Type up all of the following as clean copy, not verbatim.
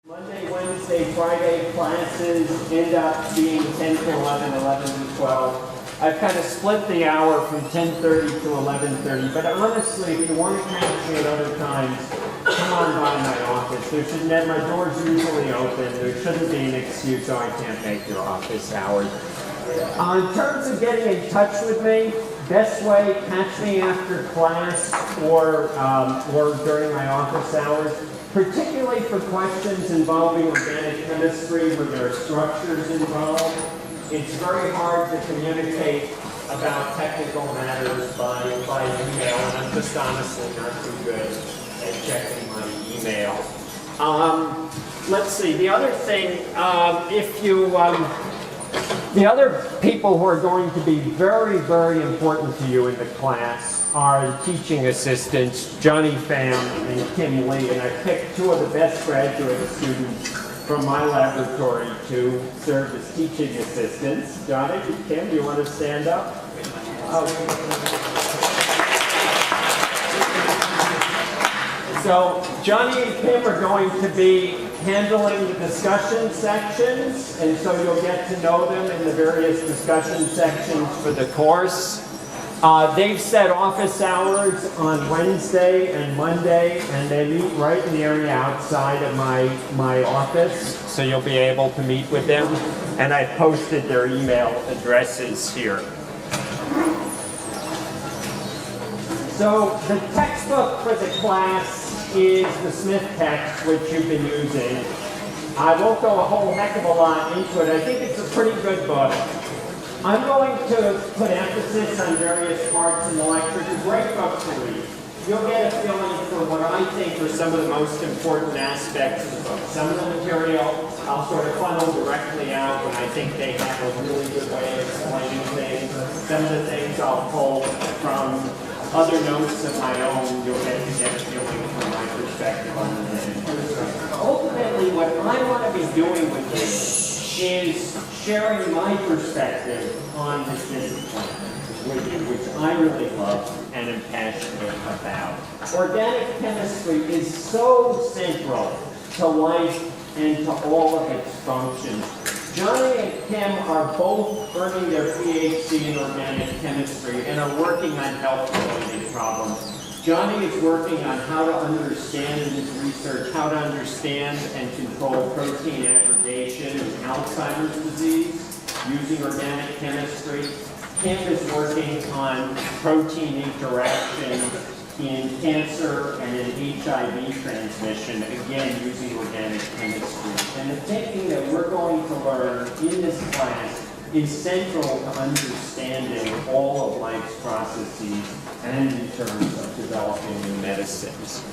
Monday, Wednesday, Friday classes end up being 10 to 11, 11 to 12. I've kind of split the hour from 10:30 to 11:30, but honestly, if you want to catch me at other times, come on by my office. My door's usually open. There shouldn't be an excuse, oh, I can't make your office hours. In terms of getting in touch with me, best way, catch me after class or during my office hours, particularly for questions involving organic chemistry where there are structures involved. It's very hard to communicate about technical matters by email, and I'm just honestly not too good at checking my email. Let's see, the other thing, the other people who are going to be very, very important to you in the class are the teaching assistants, Johnny Pham and Kim Lee, and I picked two of the best graduate students from my laboratory to serve as teaching assistants. Johnny, Kim, do you want to stand up? So Johnny and Kim are going to be handling the discussion sections, and so you'll get to know them in the various discussion sections for the course. They've set office hours on Wednesday and Monday, and they meet right in the area outside of my office, so you'll be able to meet with them. And I posted their email addresses here. So the textbook for the class is the Smith text, which you've been using. I won't go a whole heck of a lot into it. I think it's a pretty good book. I'm going to put emphasis on various parts in the lecture. It's a great book to read. You'll get a feeling for what I think are some of the most important aspects of the book. Some of the material I'll sort of funnel directly out when I think they have a really good way of explaining things. Some of the things I'll pull from other notes of my own. You'll get a feeling from my perspective on the thing. Ultimately, what I want to be doing with this is sharing my perspective on this discipline with you, which I really love and am passionate about. Organic chemistry is so central to life and to all of its functions. Johnny and Kim are both earning their Ph.D. in organic chemistry and are working on health-related problems. Johnny is working on how to understand in his research, how to understand and control protein aggregation in Alzheimer's disease using organic chemistry. Kim is working on protein interaction in cancer and in HIV transmission, again using organic chemistry. And the thinking that we're going to learn in this class is central to understanding all of life's processes and in terms of developing new medicines.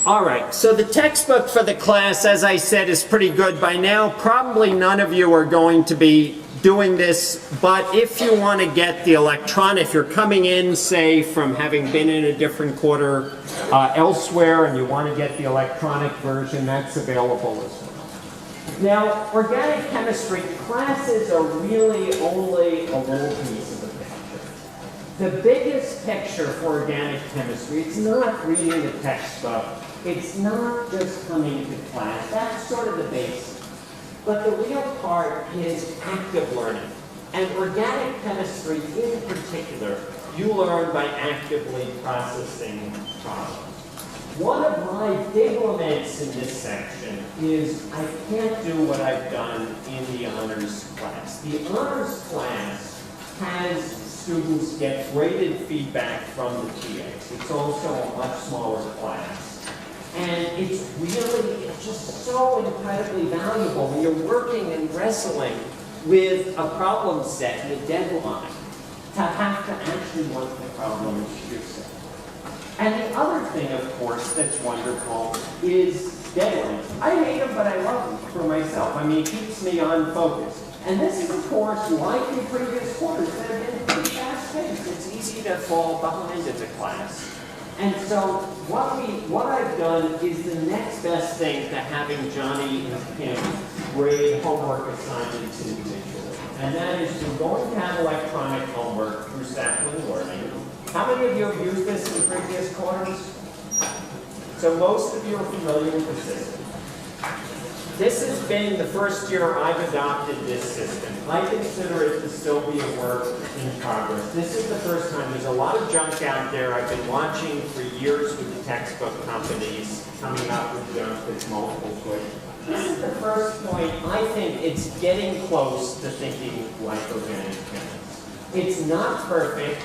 All right, so the textbook for the class, as I said, is pretty good. By now, probably none of you are going to be doing this, but if you want to get the electronic, if you're coming in, say, from having been in a different quarter elsewhere and you want to get the electronic version, that's available as well. Now, organic chemistry classes are really only a little piece of the picture. The biggest picture for organic chemistry, it's not reading the textbook, it's not just coming to class, that's sort of the basics. But the real part is active learning. And organic chemistry in particular, you learn by actively processing problems. One of my big laments in this section is I can't do what I've done in the honors class. The honors class has students get graded feedback from the TAs. It's also a much smaller class. And it's just so incredibly valuable when you're working and wrestling with a problem set and a deadline to have to actually work the problems yourself. And the other thing, of course, that's wonderful is deadlines. I hate them, but I love them for myself. I mean, it keeps me on focus. And this is a course, like in previous quarters, that have been pretty fast-paced. It's easy to fall behind as a class. And so what I've done is the next best thing to having Johnny and Kim grade homework assignments individually. And that is you're going to have electronic homework through Sapling Learning. How many of you have used this in previous quarters? So most of you are familiar with the system. This has been the first year I've adopted this system. I consider it to still be a work in progress. This is the first time. There's a lot of junk out there. I've been watching for years with the textbook companies coming up with junk that's multiple choice. This is the first point. I think it's getting close to thinking like organic chemists. It's not perfect.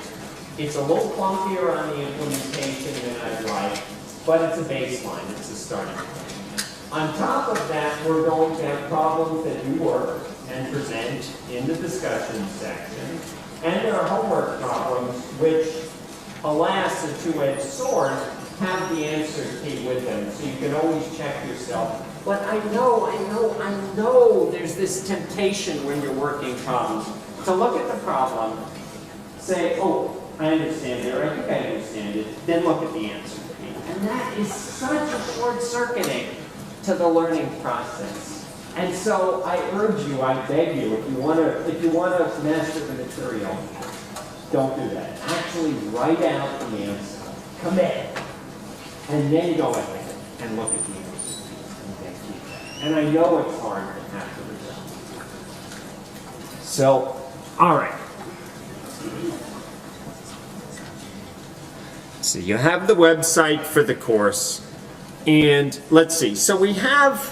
It's a little clunkier on the implementation than I'd like, but it's a baseline. It's a starting point. On top of that, we're going to have problems that you work and present in the discussion section. And there are homework problems, which, alas, a two-edged sword, have the answer key with them. So you can always check yourself. But I know there's this temptation when you're working problems to look at the problem, say, oh, I understand it, or I think I understand it, then look at the answer key. And that is such a short-circuiting to the learning process. And so I urge you, I beg you, if you want to master the material, don't do that. Actually write out the answer, commit, and then go ahead and look at the answer. And I know it's hard to have the result. So, all right. So you have the website for the course. And let's see, so we have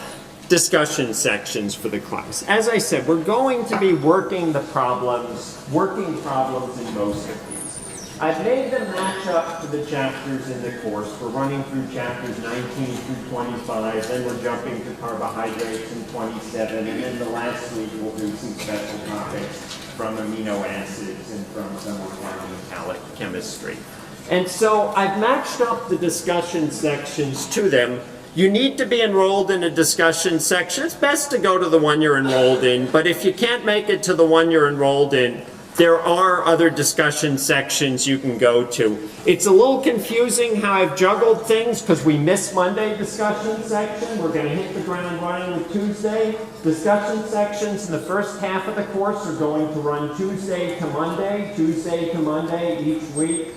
discussion sections for the class. As I said, we're going to be working problems in most of these. I've made them match up to the chapters in the course. We're running through chapters 19 through 25, then we're jumping to carbohydrates in 27, and then the last week we'll do some special topics from amino acids and from some organic chemistry. And so I've matched up the discussion sections to them. You need to be enrolled in a discussion section. It's best to go to the one you're enrolled in, but if you can't make it to the one you're enrolled in, there are other discussion sections you can go to. It's a little confusing how I've juggled things because we missed Monday discussion section. We're going to hit the ground running with Tuesday. Discussion sections in the first half of the course are going to run Tuesday to Monday each week.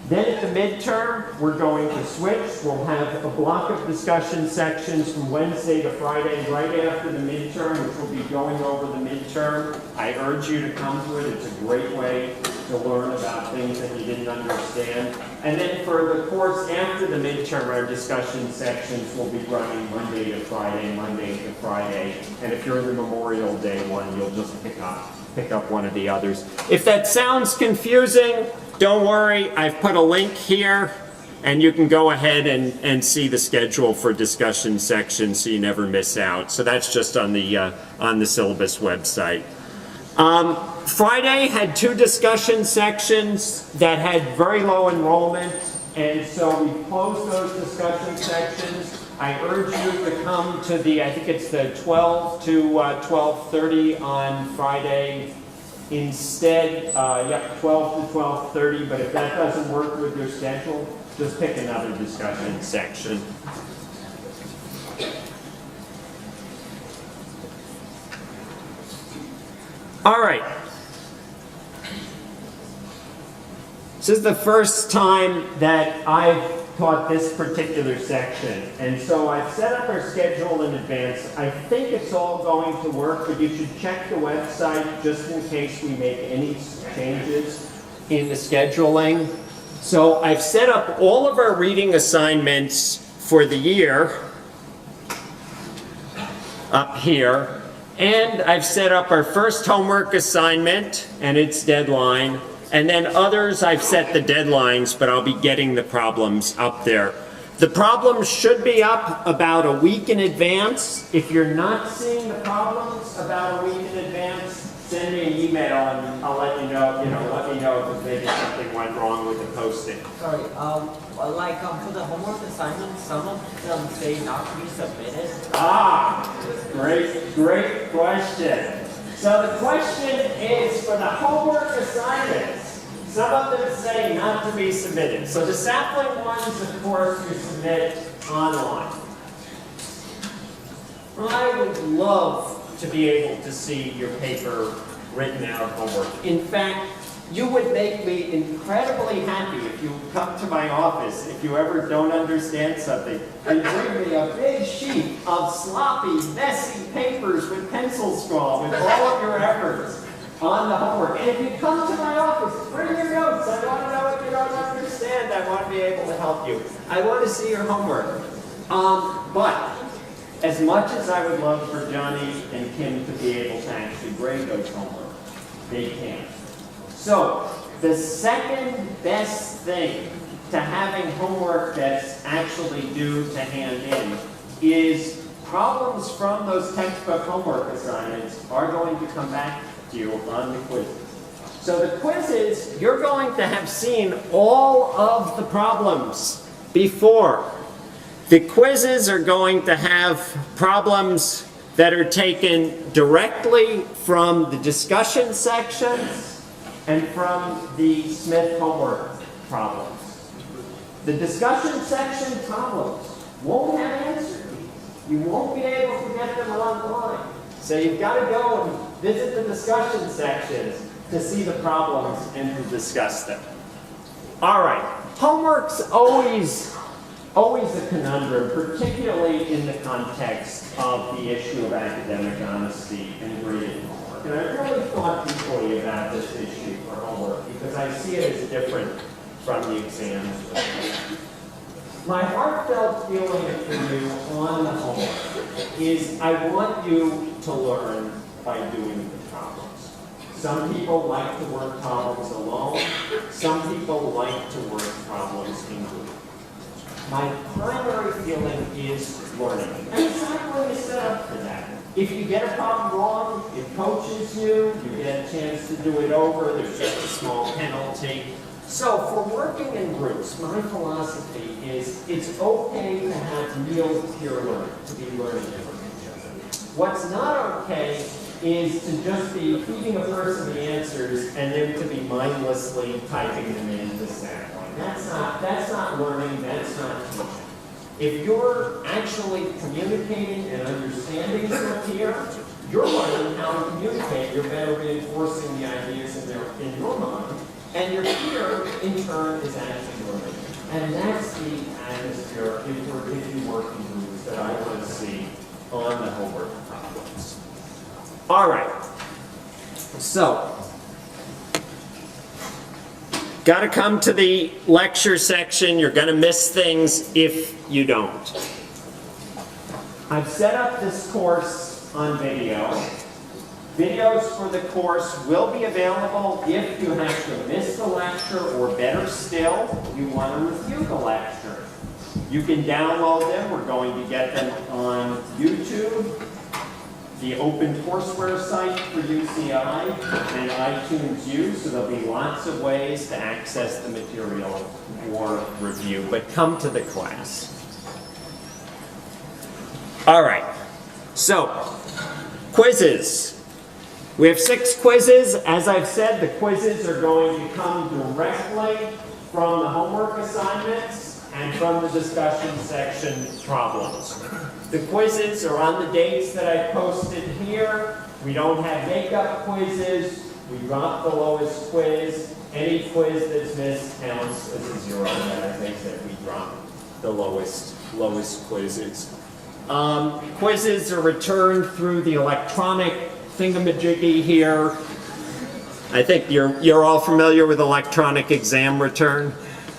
Then at the midterm, we're going to switch. We'll have a block of discussion sections from Wednesday to Friday right after the midterm, which will be going over the midterm. I urge you to come to it. It's a great way to learn about things that you didn't understand. And then for the course after the midterm, our discussion sections will be running Monday to Friday. And if you're in the Memorial Day one, you'll just pick up one of the others. If that sounds confusing, don't worry, I've put a link here, and you can go ahead and see the schedule for discussion sections so you never miss out. So that's just on the syllabus website. Friday had 2 discussion sections that had very low enrollment, and so we closed those discussion sections. I urge you to come to I think it's the 12 to 12:30 on Friday. Instead, 12 to 12:30, but if that doesn't work with your schedule, just pick another discussion section. All right. This is the first time that I've taught this particular section, and so I've set up our schedule in advance. I think it's all going to work, but you should check the website just in case we make any changes in the scheduling. So I've set up all of our reading assignments for the year up here, and I've set up our first homework assignment and its deadline. And then others, I've set the deadlines, but I'll be getting the problems up there. The problems should be up about a week in advance. If you're not seeing the problems about a week in advance, send me an email and I'll let you know, let me know if maybe something went wrong with the posting. Sorry, for the homework assignments, some of them say not to be submitted. Great question. So the question is for the homework assignments. Some of them say not to be submitted. So the sampling ones, of course, you submit online. I would love to be able to see your paper written out homework. In fact, You would make me incredibly happy if you come to my office, if you ever don't understand something, and bring me a big sheet of sloppy, messy papers with pencil scrawl with all of your efforts on the homework. And if you come to my office, bring your notes. I want to know what you don't understand. I want to be able to help you. I want to see your homework. But as much as I would love for Johnny and Kim to be able to actually grade those homework, they can't. So, the second best thing to having homework that's actually due to hand in is problems from those textbook homework assignments are going to come back to you on the quizzes. So the quizzes, you're going to have seen all of the problems before. The quizzes are going to have problems that are taken directly from the discussion sections and from the Smith homework problems. The discussion section problems won't have answers. You won't be able to get them online. So you've got to go and visit the discussion sections to see the problems and to discuss them. All right, homework's always a conundrum, particularly in the context of the issue of academic honesty and grading homework. And I really thought deeply about this issue for homework because I see it as different from the exams. My heartfelt feeling for you on the homework is I want you to learn by doing the problems. Some people like to work problems alone. Some people like to work problems in groups. My primary feeling is learning. And it's not going to set up for that. If you get a problem wrong, it coaches you, you get a chance to do it over, there's just a small penalty. So for working in groups, my philosophy is it's okay to have real peer learning, to be learning from each other. What's not okay is to just be feeding a person the answers and then to be mindlessly typing them into Sackline. That's not learning, that's not teaching. If you're actually communicating and understanding your peer, you're learning how to communicate. You're better reinforcing the ideas in your mind. And your peer, in turn, is actually learning. And that's the atmosphere, if you work in groups, that I want to see on the homework problems. All right. So, got to come to the lecture section. You're going to miss things if you don't. I've set up this course on video. Videos for the course will be available if you have to miss the lecture, or better still, you want to review the lecture. You can download them. We're going to get them on YouTube, the OpenCourseWare site for UCI, and iTunes U, so there'll be lots of ways to access the material for review, but come to the class. All right, so quizzes. We have 6 quizzes. As I've said, the quizzes are going to come directly from the homework assignments and from the discussion section problems. The quizzes are on the dates that I posted here. We don't have makeup quizzes. We drop the lowest quiz. Any quiz that's missed counts as a 0. And I think that we drop the lowest quizzes. Quizzes are returned through the electronic thingamajiggy here. I think you're all familiar with electronic exam return?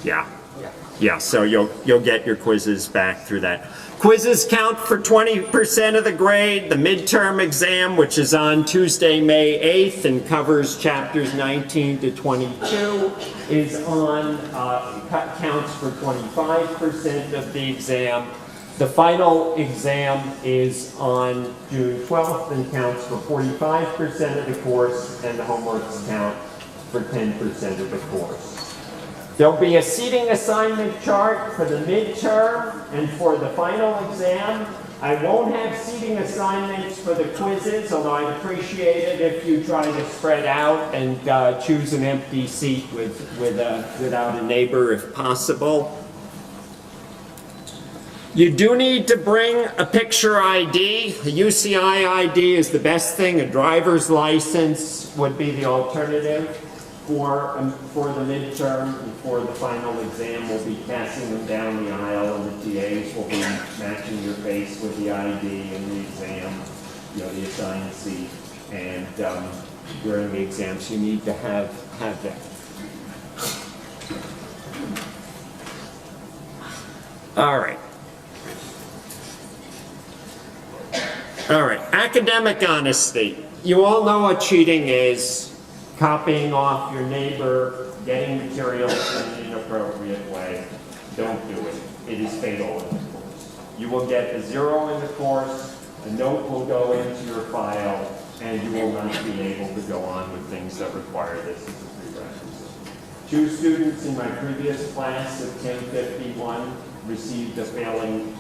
Yeah, so you'll get your quizzes back through that. Quizzes count for 20% of the grade. The midterm exam, which is on Tuesday, May 8th, and covers chapters 19 to 22, is on, counts for 25% of the exam. The final exam is on June 12th and counts for 45% of the course, and the homeworks count for 10% of the course. There'll be a seating assignment chart for the midterm and for the final exam. I won't have seating assignments for the quizzes, although I'd appreciate it if you try to spread out and choose an empty seat without a neighbor if possible. You do need to bring a picture ID. A UCI ID is the best thing. A driver's license would be the alternative. for the midterm, before the final exam, we'll be passing them down the aisle, and the TAs will be matching your face with the ID and the exam, you know, the assigned seat, and during the exams, you need to have that. All right. All right, academic honesty. You all know what cheating is. Copying off your neighbor, getting materials in an inappropriate way. Don't do it. It is fatal in the course. You will get a 0 in the course, a note will go into your file, and you will not be able to go on with things that require this as a prerequisite. 2 students in my previous class of Chem 51 received a failing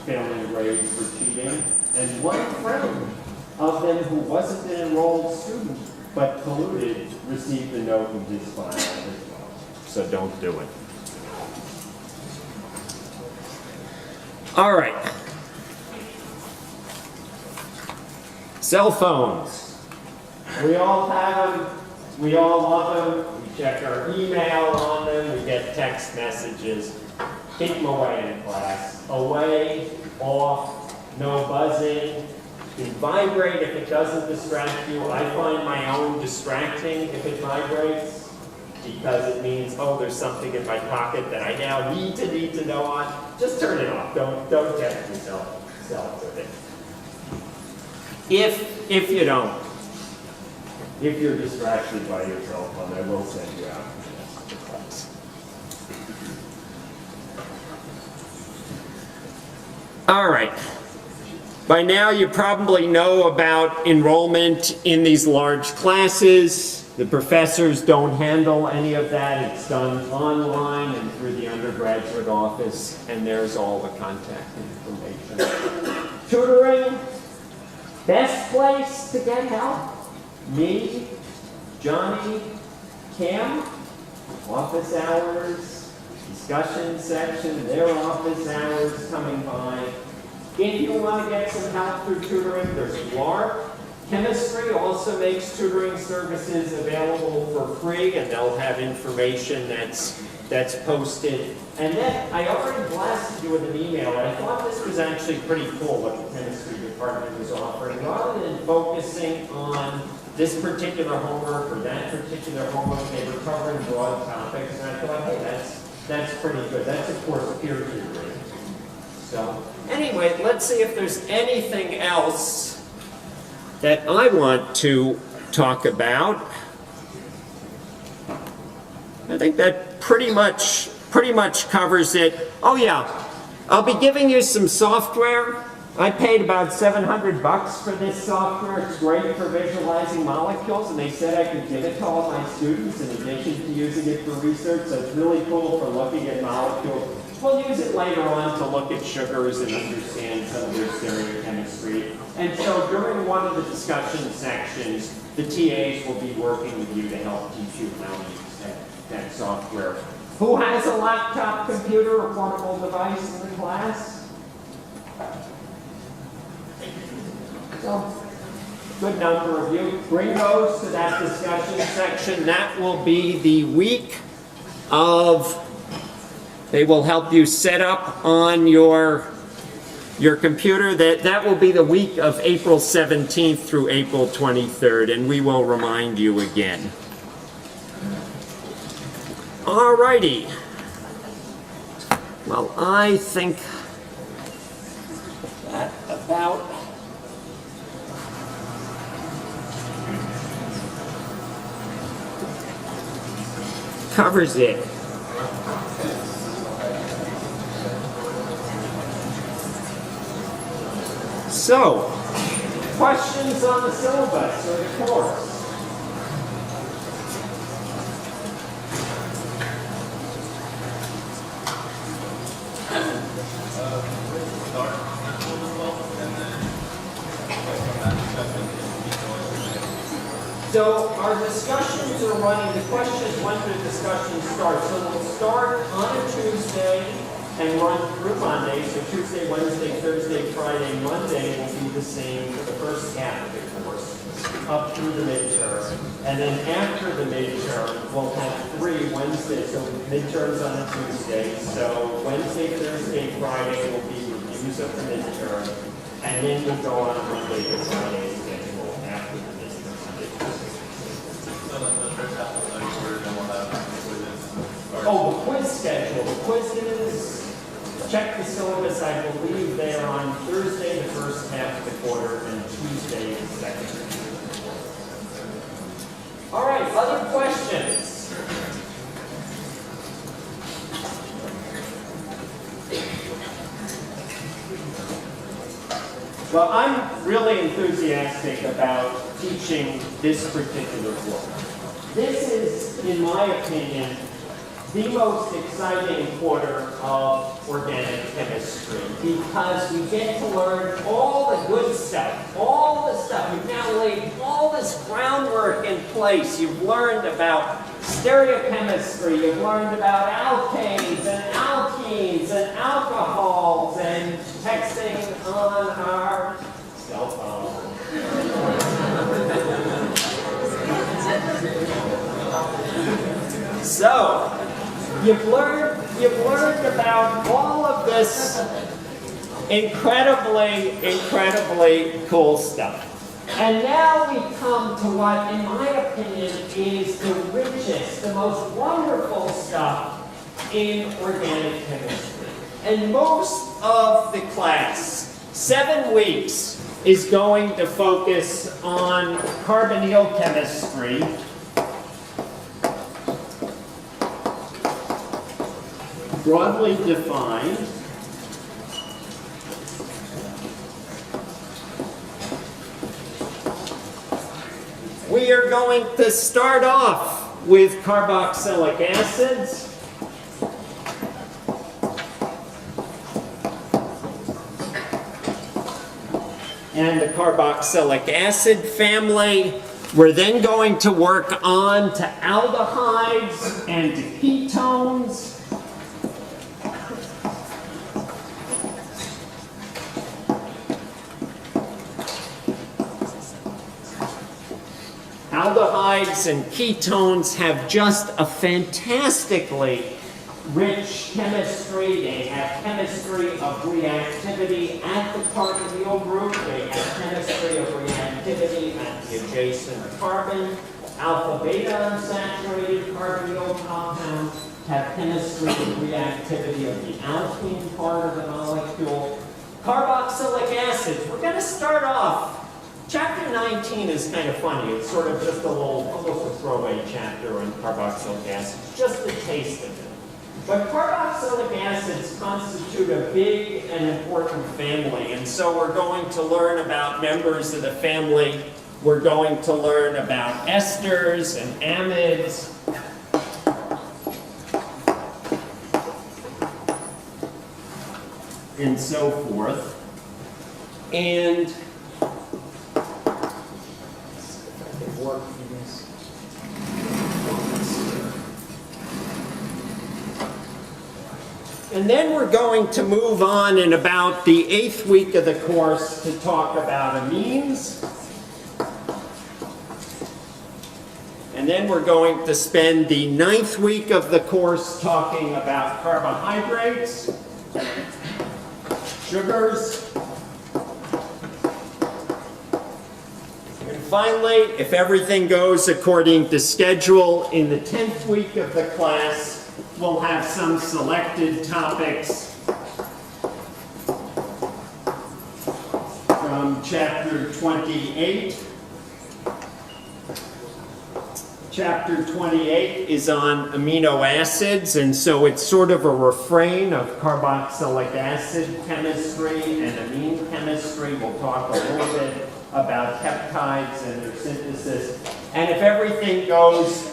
grade for cheating, and 1 friend of them who wasn't an enrolled student but colluded received a note in his file as well. So don't do it. All right. Cell phones. We all have them. We all love them. We check our email on them. We get text messages. Keep them away in class. Away, off, no buzzing. You can vibrate if it doesn't distract you. I find my own distracting if it vibrates, because it means, oh, there's something in my pocket that I now need to know on. Just turn it off. Don't tempt yourself with it. If you don't, if you're distracted by your cell phone, I will send you out to class. All right. By now you probably know about enrollment in these large classes. The professors don't handle any of that. It's done online and through the undergraduate office, and there's all the contact information. Tutoring, best place to get help? Me, Johnny, Chem, office hours, discussion section, their office hours coming by. If you want to get some help through tutoring, there's LARC. Chemistry also makes tutoring services available for free, and they'll have information that's posted. And then I already blasted you with an email, and I thought this was actually pretty cool what the chemistry department was offering. Rather than focusing on this particular homework or that particular homework, they were covering broad topics, and I thought, hey, that's pretty good. That's, of course, peer tutoring. So anyway, let's see if there's anything else that I want to talk about. I think that pretty much covers it. Oh yeah, I'll be giving you some software. I paid about $700 for this software. It's great for visualizing molecules, and they said I could give it to all my students in addition to using it for research. So it's really cool for looking at molecules. We'll use it later on to look at sugars and understand some of their stereochemistry. And so during one of the discussion sections, the TAs will be working with you to help teach you how to use that software. Who has a laptop computer or portable device in the class? So, good number of you. Bring those to that discussion section. That will be the week of, they will help you set up on your computer. That will be the week of April 17th through April 23rd, and we will remind you again. Alrighty. Well, I think that about covers it. So, questions on the syllabus or the course? So our discussions are running, the question is when do discussions start? So we'll start on a Tuesday and run through Monday. So Tuesday, Wednesday, Thursday, Friday, Monday will be the same for the first half of the course, up through the midterm. And then after the midterm, we'll have 3 Wednesdays. So midterms on a Tuesday. So Wednesday, Thursday, Friday will be reviews of the midterm. And then we'll go on Monday to Friday schedule after the midterm. So like the first half of the quarter, then we'll have quizzes. Oh, the quiz schedule. The quizzes, check the syllabus. I believe they are on Thursday, the first half of the quarter, and Tuesday, the second. All right, other questions? Well, I'm really enthusiastic about teaching this particular book. This is, in my opinion, the most exciting quarter of organic chemistry because we get to learn all the good stuff, all the stuff. You've now laid all this groundwork in place. You've learned about stereochemistry, you've learned about alkanes and alkenes and alcohols and texting on our cell phone. So, you've learned about all of this incredibly cool stuff. And now we come to what, in my opinion, is the richest, the most wonderful stuff in organic chemistry. And most of the class, 7 weeks, is going to focus on carbonyl chemistry. Broadly defined. We are going to start off with carboxylic acids. And the carboxylic acid family. We're then going to work on to aldehydes and to ketones. Aldehydes and ketones have just a fantastically rich chemistry. They have chemistry of reactivity at the carbonyl group. They have chemistry of reactivity at the adjacent carbon. Alpha-beta unsaturated carbonyl compounds have chemistry of reactivity of the alkene part of the molecule. Carboxylic acids, we're going to start off. Chapter 19 is kind of funny. It's sort of just a little, almost a throwaway chapter on carboxylic acids, just a taste of it. But carboxylic acids constitute a big and important family, and so we're going to learn about members of the family. We're going to learn about esters and amides. And so forth. And And then we're going to move on in about the 8th week of the course to talk about amines. And then we're going to spend the 9th week of the course talking about carbohydrates, sugars. And finally, if everything goes according to schedule, in the 10th week of the class, we'll have some selected topics from chapter 28. Chapter 28 is on amino acids, and so it's sort of a refrain of carboxylic acid chemistry and amine chemistry. We'll talk a little bit about peptides and their synthesis. And if everything goes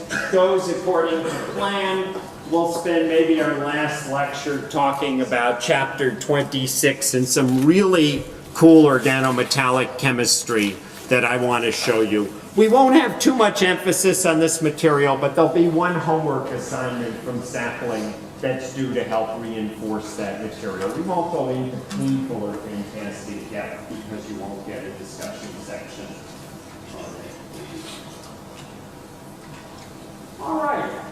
according to plan, we'll spend maybe our last lecture talking about chapter 26 and some really cool organometallic chemistry that I want to show you. We won't have too much emphasis on this material, but there'll be one homework assignment from Sapling that's due to help reinforce that material. We won't go into painful or fantastic yet because you won't get a discussion section on it. All right.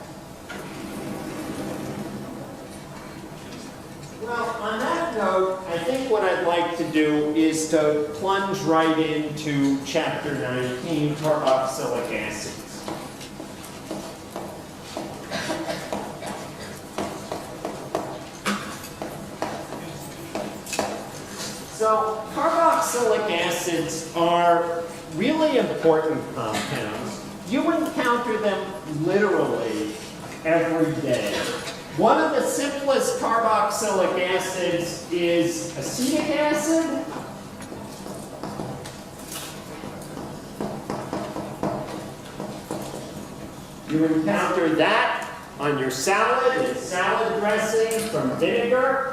Well, on that note, I think what I'd like to do is to plunge right into Chapter 19, Carboxylic Acids. So, carboxylic acids are really important compounds. You encounter them literally every day. One of the simplest carboxylic acids is acetic acid. You encounter that on your salad and salad dressing from vinegar.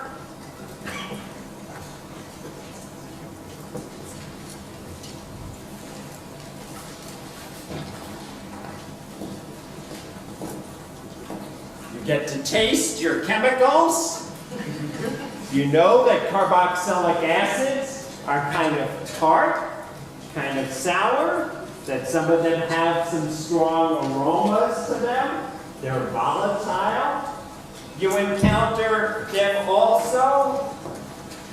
Get to taste your chemicals. You know that carboxylic acids are kind of tart, kind of sour, that some of them have some strong aromas to them. They're volatile. You encounter them also,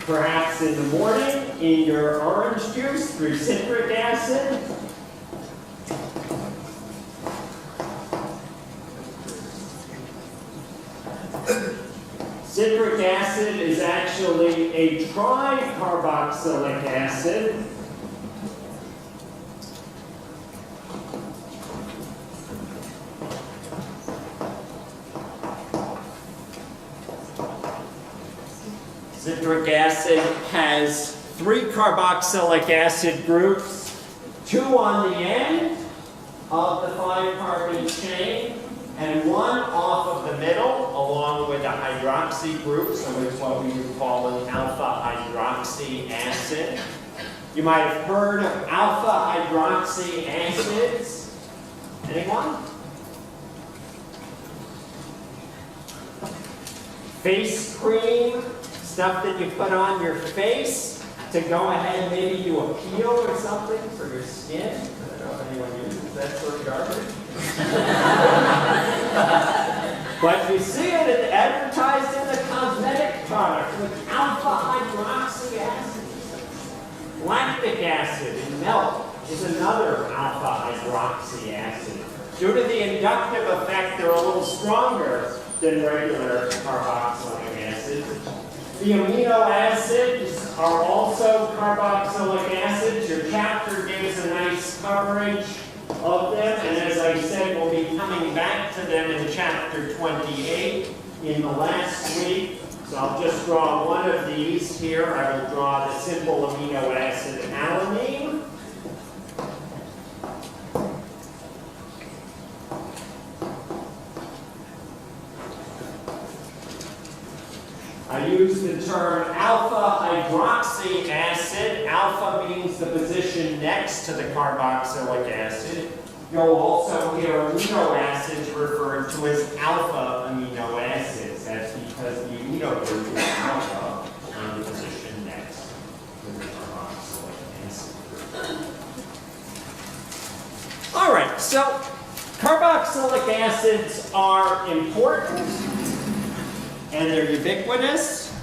perhaps in the morning, in your orange juice through citric acid. Citric acid is actually a tricarboxylic acid. Citric acid has 3 carboxylic acid groups, 2 on the end of the 5-carbon chain, and 1 off of the middle, along with a hydroxy group, so it's what we would call an alpha hydroxy acid. You might have heard of alpha hydroxy acids. Anyone? Face cream, stuff that you put on your face to go ahead and maybe do a peel or something for your skin. I don't know if anyone uses that sort of garbage. But you see it advertised in the cosmetic product with alpha hydroxy acid. Lactic acid in milk is another alpha hydroxy acid. Due to the inductive effect, they're a little stronger than regular carboxylic acids. The amino acids are also carboxylic acids. Your chapter gives a nice coverage of them, and as I said, we'll be coming back to them in chapter 28 in the last week. So I'll just draw one of these here. I will draw the simple amino acid alanine. I use the term alpha hydroxy acid. Alpha means the position next to the carboxylic acid. You'll also hear amino acids referred to as alpha amino acids. That's because the amino group is alpha on the position next to the carboxylic acid. All right, so carboxylic acids are important. And they're ubiquitous.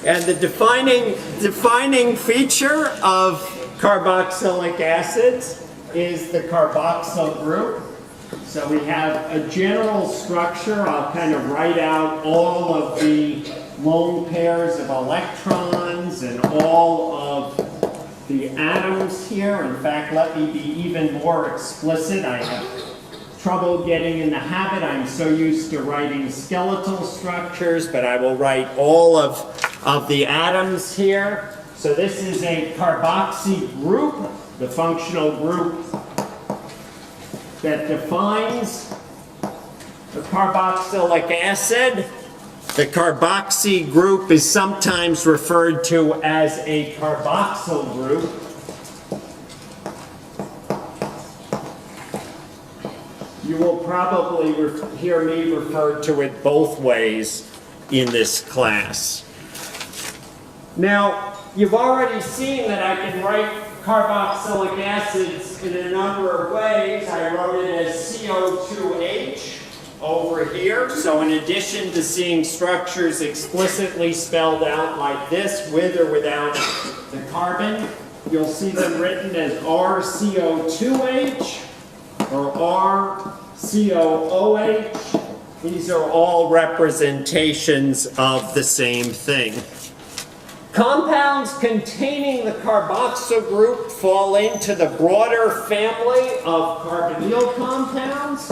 And the defining feature of carboxylic acids is the carboxyl group. So we have a general structure. I'll kind of write out all of the lone pairs of electrons and all of the atoms here. In fact, let me be even more explicit. I have trouble getting in the habit. I'm so used to writing skeletal structures, but I will write all of the atoms here. So this is a carboxy group, the functional group that defines the carboxylic acid. The carboxy group is sometimes referred to as a carboxyl group. You will probably hear me refer to it both ways in this class. Now, you've already seen that I can write carboxylic acids in a number of ways. I wrote it as CO2H over here. So in addition to seeing structures explicitly spelled out like this, with or without the carbon, you'll see them written as RCO2H or RCOOH. These are all representations of the same thing. Compounds containing the carboxyl group fall into the broader family of carbonyl compounds.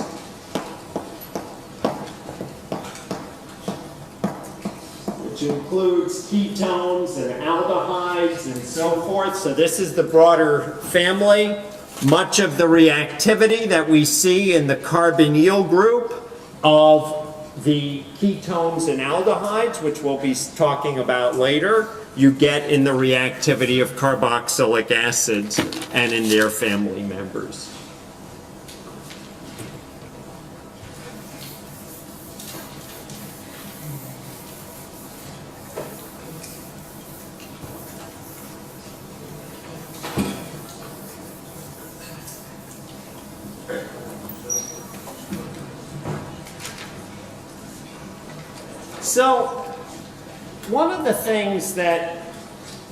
Which includes ketones and aldehydes and so forth. So this is the broader family. Much of the reactivity that we see in the carbonyl group of the ketones and aldehydes, which we'll be talking about later, you get in the reactivity of carboxylic acids and in their family members. So, one of the things that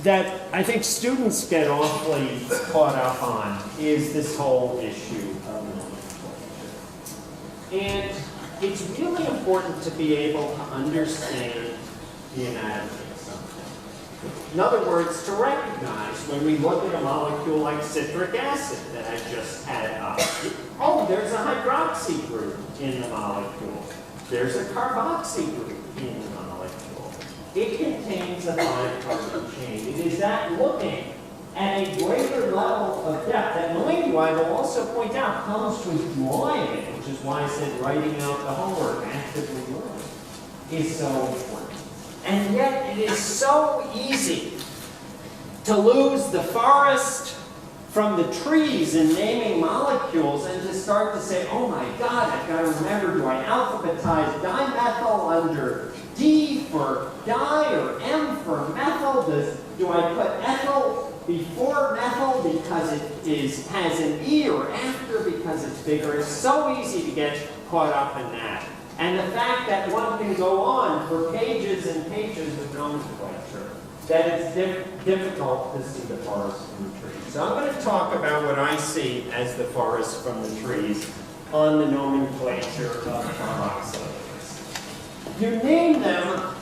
I think students get awfully caught up on is this whole issue of nomenclature. And it's really important to be able to understand the anatomy of something. In other words, to recognize when we look at a molecule like citric acid that I just had up, oh, there's a hydroxy group in the molecule. There's a carboxy group in the molecule. It contains a 5-carbon chain. It is that looking at a greater level of depth that, mind you, I will also point out, comes with drawing it, which is why I said writing out the homework, actively learning, is so important. And yet it is so easy to lose the forest from the trees in naming molecules and to start to say, oh my God, I've got to remember, do I alphabetize dimethyl under D for di or M for methyl? Do I put ethyl before methyl because it has an E or after because it's bigger? It's so easy to get caught up in that. And the fact that one can go on for pages and pages of nomenclature, that it's difficult to see the forest from the trees. So I'm going to talk about what I see as the forest from the trees on the nomenclature of carboxylates. You name them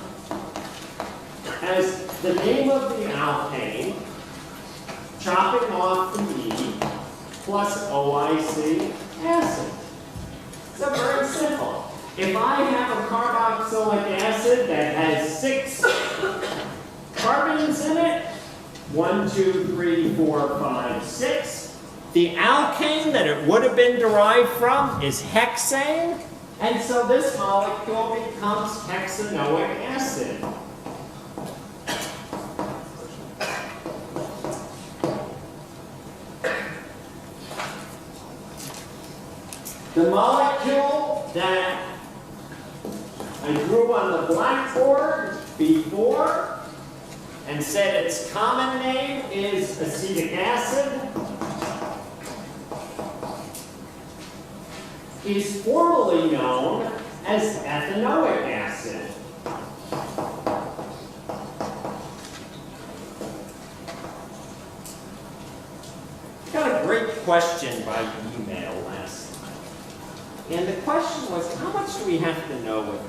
as the name of the alkane, chopping off the E, plus OIC acid. So very simple. If I have a carboxylic acid that has 6 carbons in it, 1, 2, 3, 4, 5, 6. The alkane that it would have been derived from is hexane, and so this molecule becomes hexanoic acid. The molecule that I drew on the blackboard before and said its common name is acetic acid is formally known as ethanoic acid. Got a great question by email last night. And the question was, how much do we have to know with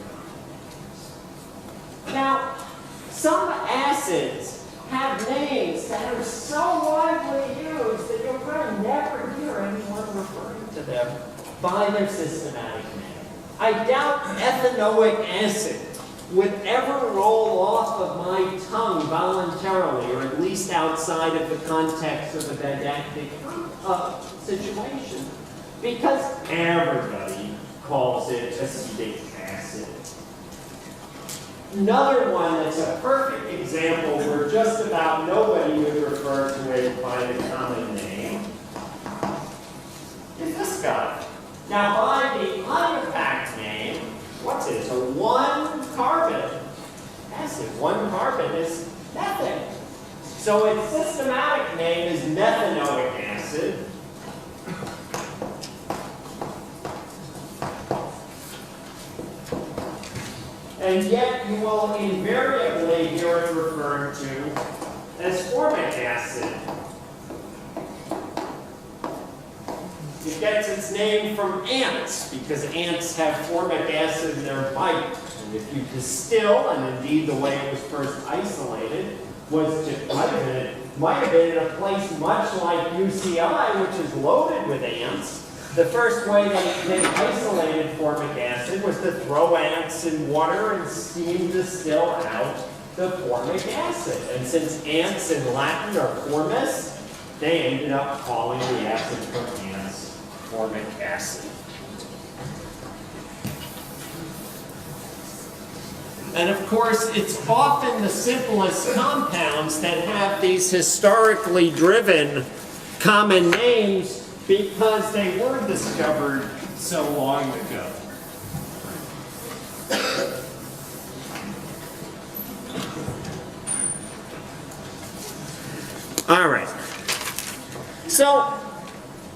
this? Now, some acids have names that are so widely used that you'll probably never hear anyone referring to them by their systematic name. I doubt ethanoic acid would ever roll off of my tongue voluntarily, or at least outside of the context of a didactic situation, because everybody calls it acetic acid. another one that's a perfect example where just about nobody would refer to it by the common name is this guy. Now, by the unpacked name, what's it? It's a 1-carbon acid. 1 carbon is methane. So its systematic name is methanoic acid. And yet you will invariably hear it referred to as formic acid. It gets its name from ants, because ants have formic acid in their bite. And if you distill, and indeed the way it was first isolated, might have been in a place much like UCI, which is loaded with ants. The first way they isolated formic acid was to throw ants in water and steam distill out the formic acid. And since ants in Latin are formis, they ended up calling the acid from ants formic acid. And of course, it's often the simplest compounds that have these historically driven common names because they were discovered so long ago. All right. So,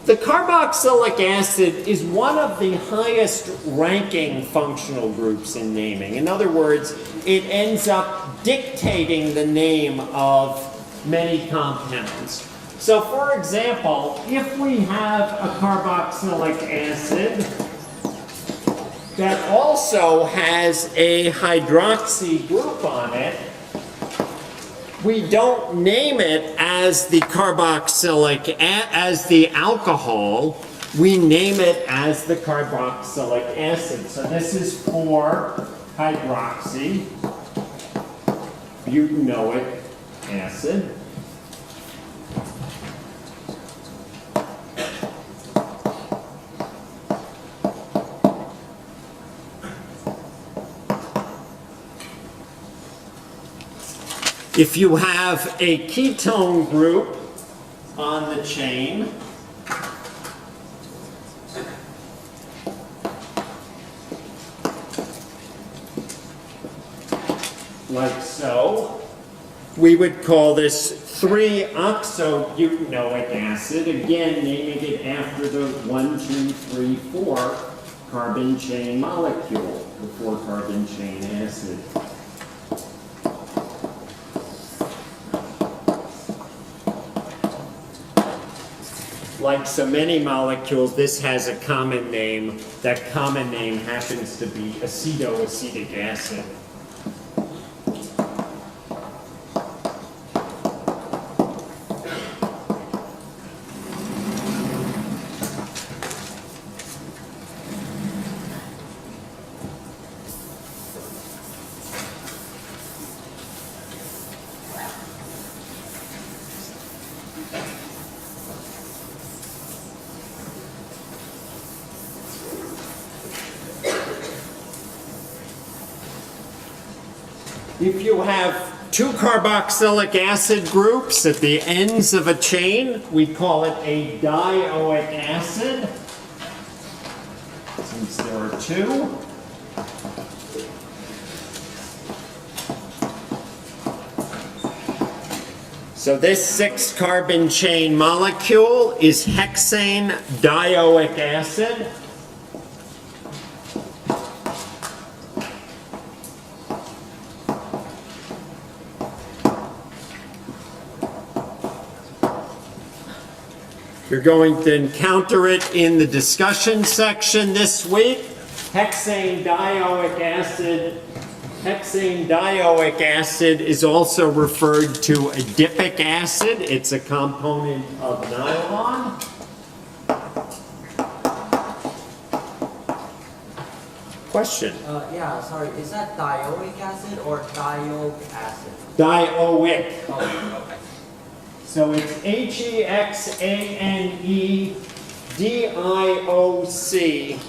the carboxylic acid is one of the highest ranking functional groups in naming. In other words, it ends up dictating the name of many compounds. So for example, if we have a carboxylic acid that also has a hydroxy group on it, we don't name it as the as the alcohol, we name it as the carboxylic acid. So this is 4-hydroxy butanoic acid. If you have a ketone group on the chain, like so, we would call this 3-oxobutanoic acid, again naming it after the 1, 2, 3, 4 carbon chain molecule, the 4-carbon chain acid. Like so many molecules, this has a common name. That common name happens to be acetoacetic acid. If you have 2 carboxylic acid groups at the ends of a chain, we call it a dioic acid, since there are 2. So this 6-carbon chain molecule is hexane dioic acid. You're going to encounter it in the discussion section this week. Hexane dioic acid. Hexane dioic acid is also referred to adipic acid. It's a component of nylon. Question? Yeah, sorry. Is that dioic acid or dioic acid? Dioic. Oh, okay. So it's HEXANEDIOC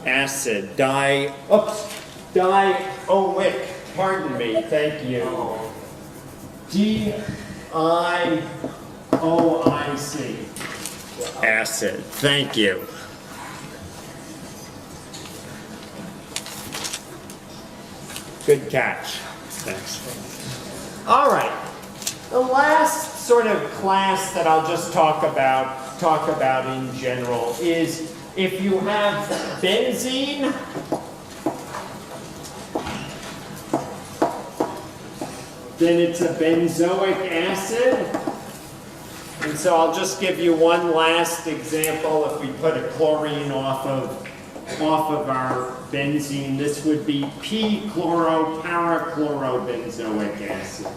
acid. Dioic pardon me, thank you. DIOIC. Acid, thank you. Good catch. Thanks. All right. The last sort of class that I'll just talk about in general is if you have benzene, then it's a benzoic acid. And so I'll just give you one last example. If we put a chlorine off of our benzene, this would be p-chloroparachlorobenzoic acid.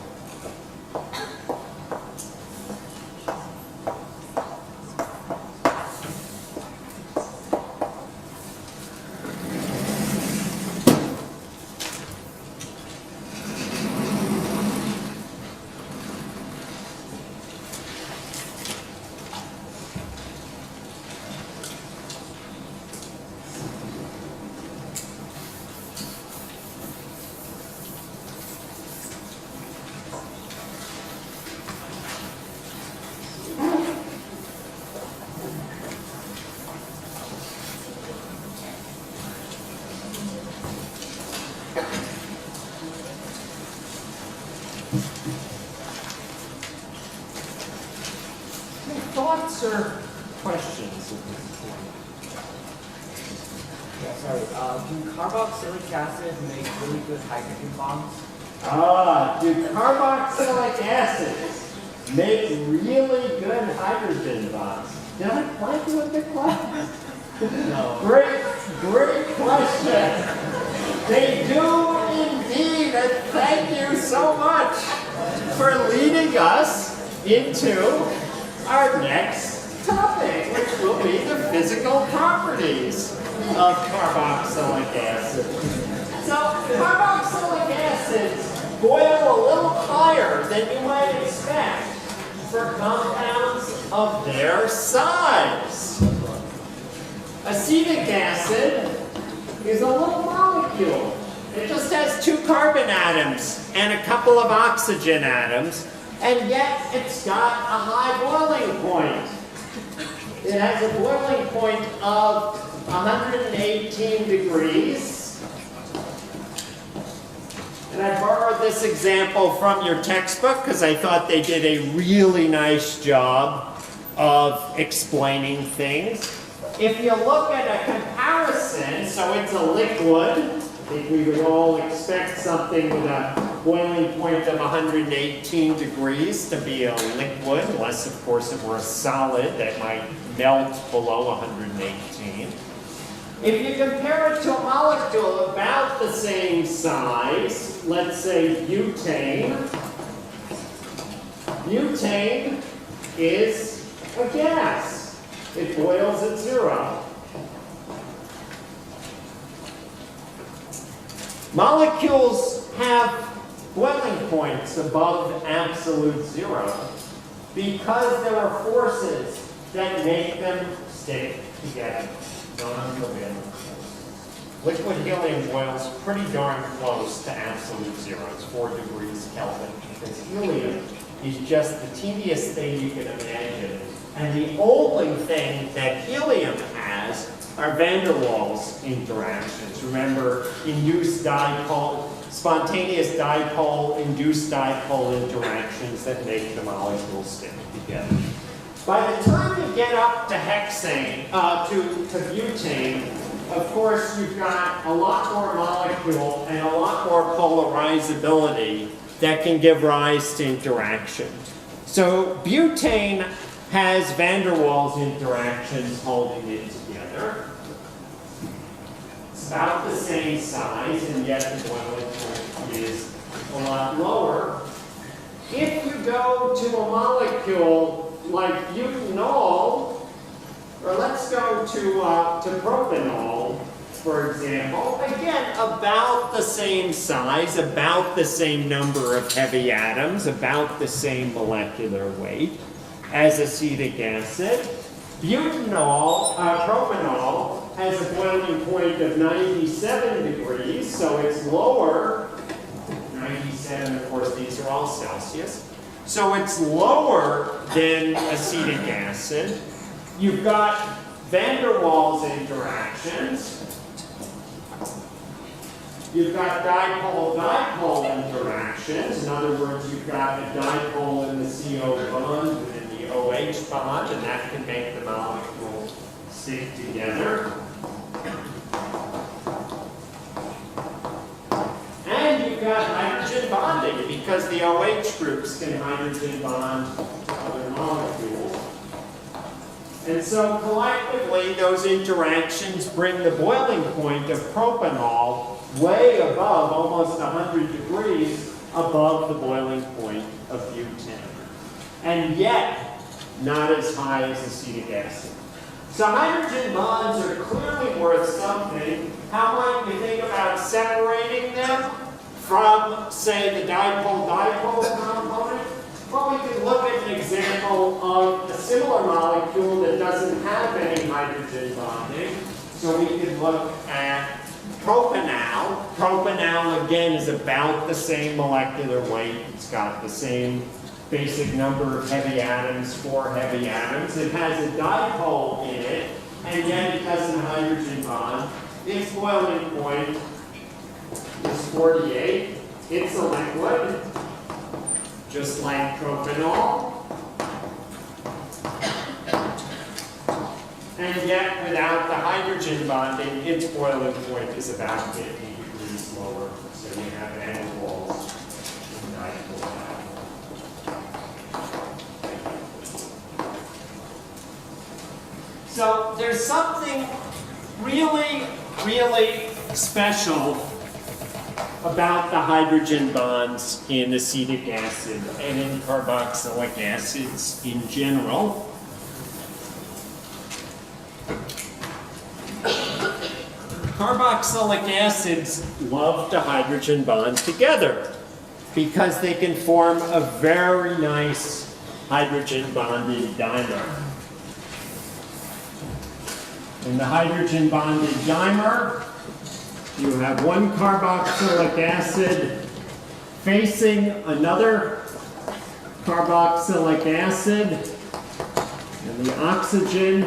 Thoughts or questions? Yeah, sorry. Do carboxylic acid make really good hydrogen bonds? Do carboxylic acids make really good hydrogen bonds? Did I blank you with the class? No. Great question. They do indeed, and thank you so much for leading us into our next topic, which will be the physical properties of carboxylic acid. So carboxylic acids boil a little higher than you might expect for compounds of their size. Acetic acid is a little molecule. It just has 2 carbon atoms and a couple of oxygen atoms, and yet it's got a high boiling point. It has a boiling point of 118 degrees. And I borrowed this example from your textbook because I thought they did a really nice job of explaining things. If you look at a comparison, so it's a liquid, I think we would all expect something with a boiling point of 118 degrees to be a liquid, unless of course it were a solid that might melt below 118. If you compare it to a molecule about the same size, let's say butane, butane is a gas. It boils at 0. Molecules have boiling points above absolute 0 because there are forces that make them stick together. Liquid helium boils pretty darn close to absolute 0. It's 4 degrees Kelvin because helium is just the teeniest thing you can imagine. And the only thing that helium has are van der Waals interactions. Remember, induced dipole, spontaneous dipole, induced dipole interactions that make the molecules stick together. By the time you get up to hexane, to butane, of course you've got a lot more molecule and a lot more polarizability that can give rise to interaction. So butane has van der Waals interactions holding it together. It's about the same size, and yet the boiling point is a lot lower. If you go to a molecule like butanol, or let's go to propanol, for example, again, about the same size, about the same number of heavy atoms, about the same molecular weight as acetic acid. Butanol, propanol, has a boiling point of 97 degrees, so it's lower said, and of course these are all Celsius. So it's lower than acetic acid. You've got van der Waals interactions. You've got dipole-dipole interactions. In other words, you've got a dipole in the CO bond and in the OH bond, and that can make the molecule stick together. And you've got hydrogen bonding, because the OH groups can hydrogen bond to other molecules. And so collectively, those interactions bring the boiling point of propanol way above, almost 100 degrees above the boiling point of butane. And yet, not as high as acetic acid. So hydrogen bonds are clearly worth something. How might you think about separating them from, say, the dipole-dipole component? Well, we could look at an example of a similar molecule that doesn't have any hydrogen bonding. So we could look at propanol. Propanol, again, is about the same molecular weight. It's got the same basic number of heavy atoms, 4 heavy atoms. It has a dipole in it, and yet it doesn't hydrogen bond. Its boiling point is 48. It's a liquid, just like propanol. And yet, without the hydrogen bonding, its boiling point is about 50 degrees lower. So you have van der Waals in dipole. So there's something really, really special about the hydrogen bonds in acetic acid and in carboxylic acids in general. Carboxylic acids love to hydrogen bond together because they can form a very nice hydrogen bonded dimer. In the hydrogen bonded dimer, you have one carboxylic acid facing another carboxylic acid, and the oxygen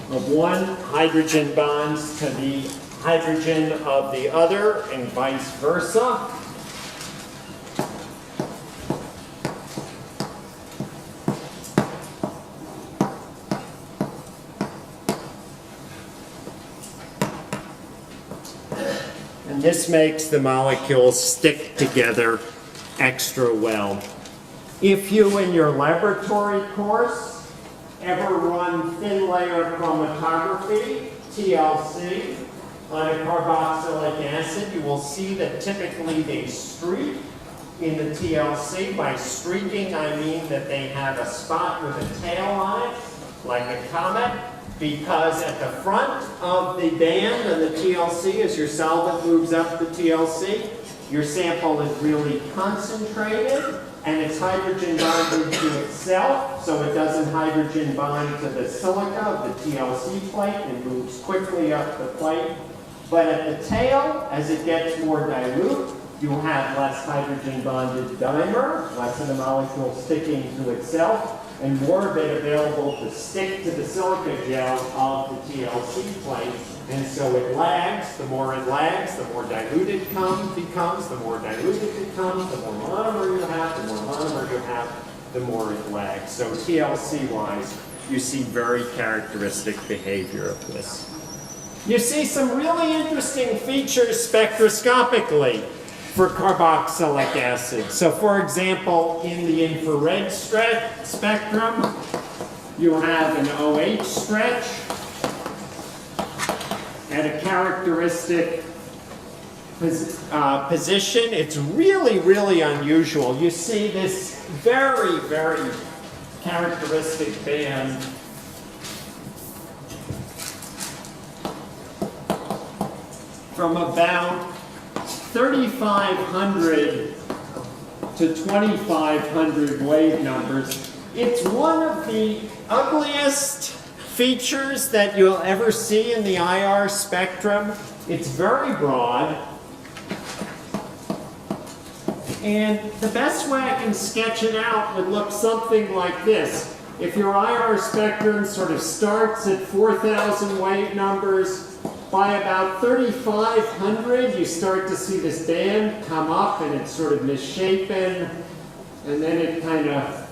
of one hydrogen bonds to the hydrogen of the other, and vice versa. And this makes the molecules stick together extra well. If you, in your laboratory course, ever run thin layer chromatography, TLC, on a carboxylic acid, you will see that typically they streak in the TLC. By streaking, I mean that they have a spot with a tail on it, like a comet, because at the front of the band on the TLC, as your solvent moves up the TLC, your sample is really concentrated, and it's hydrogen bonded to itself, so it doesn't hydrogen bond to the silica of the TLC plate and moves quickly up the plate. But at the tail, as it gets more dilute, you'll have less hydrogen bonded dimer, less of the molecule sticking to itself, and more of it available to stick to the silica gel of the TLC plate. And so it lags. The more it lags, the more diluted it becomes. The more diluted it becomes, the more monomer you have. The more monomer you have, the more it lags. So TLC-wise, you see very characteristic behavior of this. You see some really interesting features spectroscopically for carboxylic acid. So for example, in the infrared spectrum, you have an OH stretch at a characteristic position. It's really, really unusual. You see this very, very characteristic band from about 3,500 to 2,500 wave numbers. It's one of the ugliest features that you'll ever see in the IR spectrum. It's very broad. And the best way I can sketch it out would look something like this. If your IR spectrum sort of starts at 4,000 weight numbers, by about 3,500 you start to see this band come up and it's sort of misshapen, and then it kind of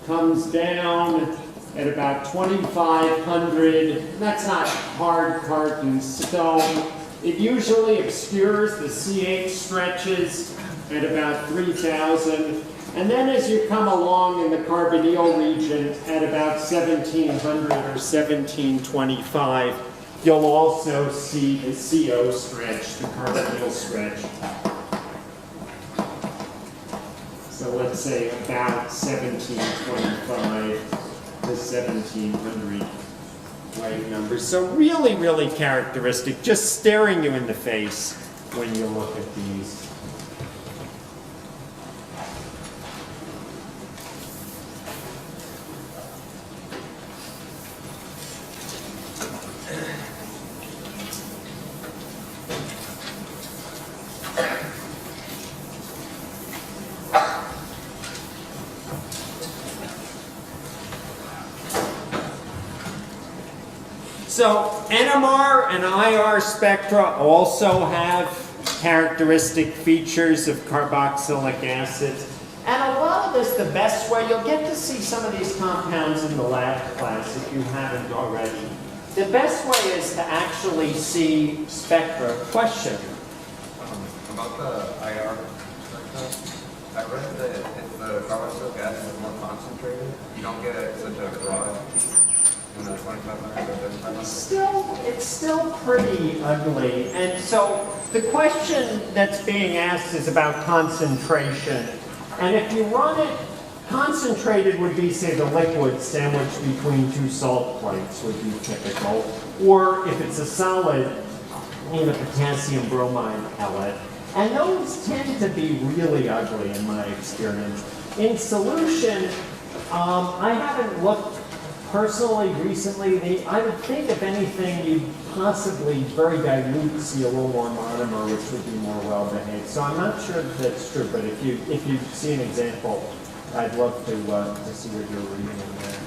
comes down at about 2,500. That's not hard carton stone. It usually obscures the CH stretches at about 3,000. And then as you come along in the carbonyl region at about 1,700 or 1,725, you'll also see the CO stretch, the carbonyl stretch. So let's say about 1,725 to 1,700 weight numbers. So really, really characteristic, just staring you in the face when you look at these. So NMR and IR spectra also have characteristic features of carboxylic acids. And a lot of this, the best way, you'll get to see some of these compounds in the lab class if you haven't already. The best way is to actually see spectra. Question? About the IR spectra, I read that if the carboxylic acid is more concentrated, you don't get such a broad peak in the 2,500 or 3,500. It's still pretty ugly. And so the question that's being asked is about concentration. And if you run it, concentrated would be, say, the liquid sandwiched between two salt plates would be typical. Or if it's a solid, in a potassium bromide pellet. And those tend to be really ugly in my experience. In solution, I haven't looked personally recently. I would think, if anything, you'd possibly very dilute see a little more monomer, which would be more well-behaved. So I'm not sure that that's true, but if you see an example, I'd love to see what you're reading in there.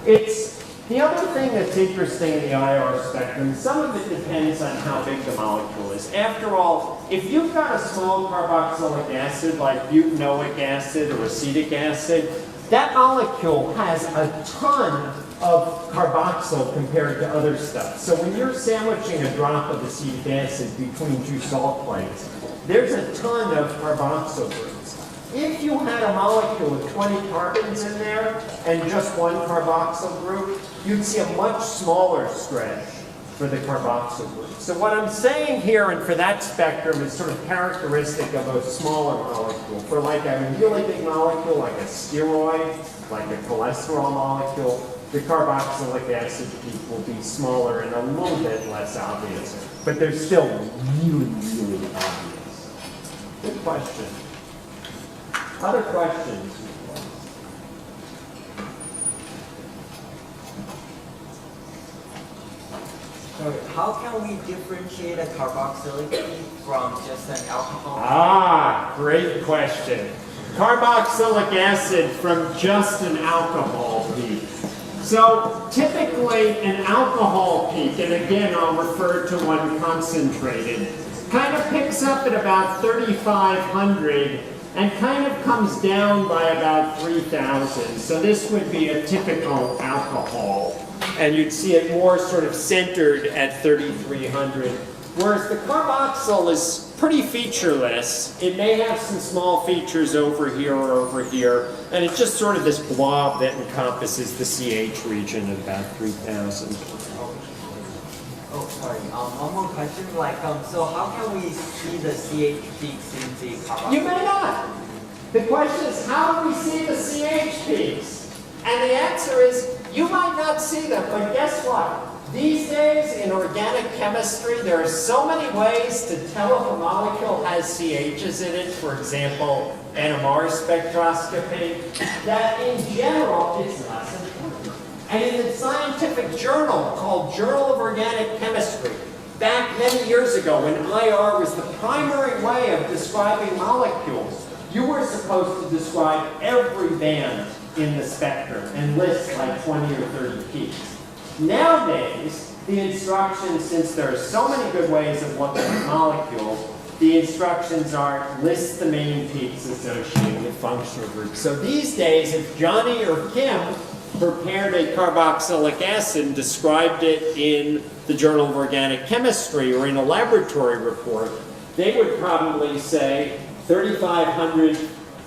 It's the other thing that's interesting in the IR spectrum. Some of it depends on how big the molecule is. After all, if you've got a small carboxylic acid like butanoic acid or acetic acid, that molecule has a ton of carboxyl compared to other stuff. So when you're sandwiching a drop of acetic acid between two salt plates, there's a ton of carboxyl groups. If you had a molecule with 20 carbons in there and just one carboxyl group, you'd see a much smaller stretch for the carboxyl group. So what I'm saying here, and for that spectrum, is sort of characteristic of a smaller molecule. For like a really big molecule, like a steroid, like a cholesterol molecule, the carboxylic acid peak will be smaller and a little bit less obvious. But they're still really, really obvious. Good question. Other questions? So how can we differentiate a carboxylic peak from just an alcohol? Ah, great question. Carboxylic acid from just an alcohol peak. So typically an alcohol peak, and again I'll refer to one concentrated, kind of picks up at about 3,500 and kind of comes down by about 3,000. So this would be a typical alcohol. And you'd see it more sort of centered at 3,300. Whereas the carboxyl is pretty featureless. It may have some small features over here or over here. And it's just sort of this blob that encompasses the CH region at about 3,000. Oh, sorry. One more question. So how can we see the CH peaks in the carboxyl? You may not. The question is, how do we see the CH peaks? And the answer is, you might not see them, but guess what? These days in organic chemistry, there are so many ways to tell if a molecule has CHs in it, for example, NMR spectroscopy, that in general it's less important. And in a scientific journal called Journal of Organic Chemistry, back many years ago when IR was the primary way of describing molecules, you were supposed to describe every band in the spectrum and list like 20 or 30 peaks. Nowadays, the instructions, since there are so many good ways of looking at molecules, the instructions are list the main peaks associated with functional groups. So these days, if Johnny or Kim prepared a carboxylic acid and described it in the Journal of Organic Chemistry or in a laboratory report, they would probably say 3,500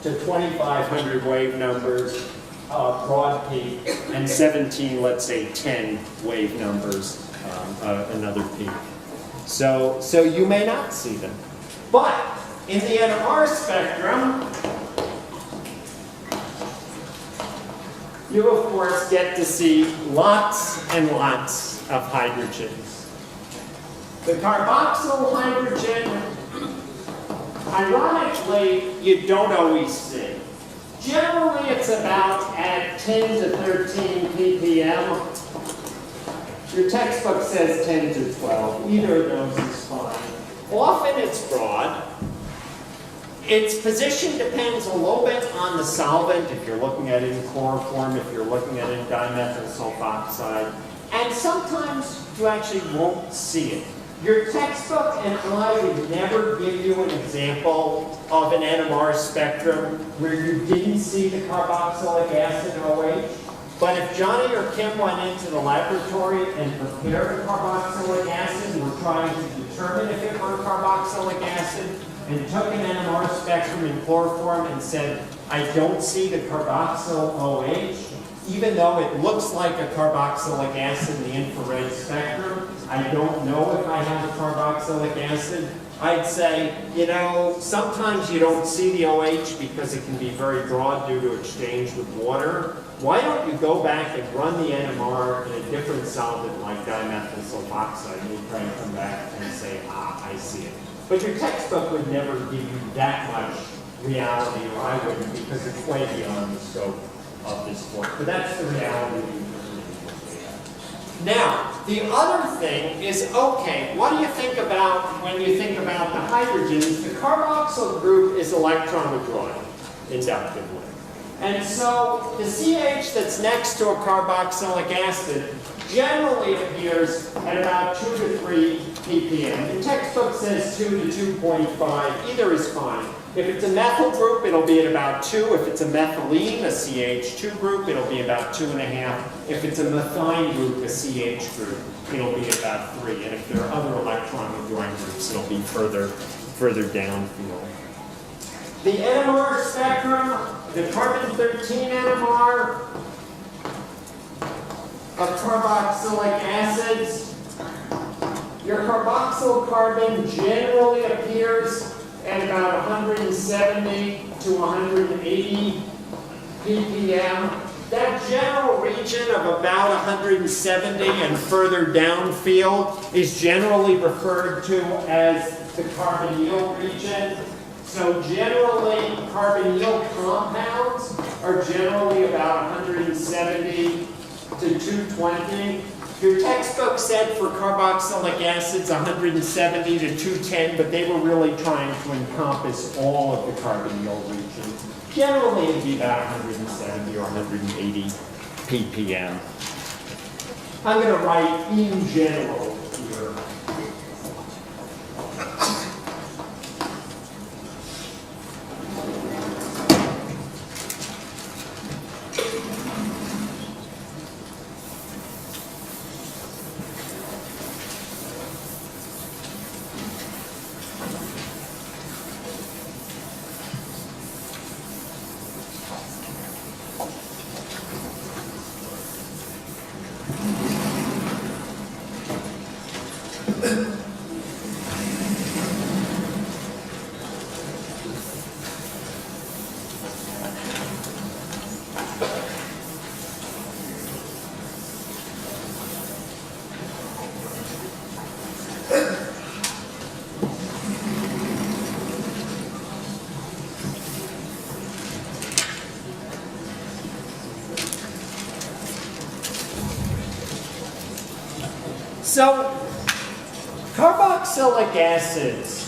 to 2,500 wave numbers, broad peak, and 17, let's say 10 wave numbers, another peak. So you may not see them. But in the NMR spectrum, you of course get to see lots and lots of hydrogens. The carboxyl hydrogen, ironically, you don't always see. Generally, it's about at 10 to 13 ppm. Your textbook says 10 to 12. Either of those is fine. Often it's broad. Its position depends a little bit on the solvent, if you're looking at it in chloroform, if you're looking at it in dimethyl sulfoxide. And sometimes you actually won't see it. Your textbook and I would never give you an example of an NMR spectrum where you didn't see the carboxylic acid OH. But if Johnny or Kim went into the laboratory and prepared a carboxylic acid and were trying to determine if it were carboxylic acid and took an NMR spectrum in chloroform and said, I don't see the carboxyl OH, even though it looks like a carboxylic acid in the infrared spectrum, I don't know if I have a carboxylic acid, I'd say, you know, sometimes you don't see the OH because it can be very broad due to exchange with water. Why don't you go back and run the NMR in a different solvent like dimethyl sulfoxide and you try and come back and say, I see it. But your textbook would never give you that much reality, or I wouldn't, because it's way beyond the scope of this book. But that's the reality. Now, the other thing is, okay, what do you think about when you think about the hydrogens? The carboxyl group is electron withdrawing inductively. And so the CH that's next to a carboxylic acid generally appears at about 2 to 3 ppm. The textbook says 2 to 2.5. Either is fine. If it's a methyl group, it'll be at about 2. If it's a methylene, a CH2 group, it'll be about 2.5. If it's a methine group, a CH group, it'll be about 3. And if there are other electron withdrawing groups, it'll be further downfield. The NMR spectrum, the carbon-13 NMR of carboxylic acids, your carboxyl carbon generally appears at about 170 to 180 ppm. That general region of about 170 and further downfield is generally referred to as the carbonyl region. So generally, carbonyl compounds are generally about 170 to 220. Your textbook said for carboxylic acids 170 to 210, but they were really trying to encompass all of the carbonyl region. Generally, it'd be about 170 or 180 ppm. I'm going to write in general here. So, carboxylic acids,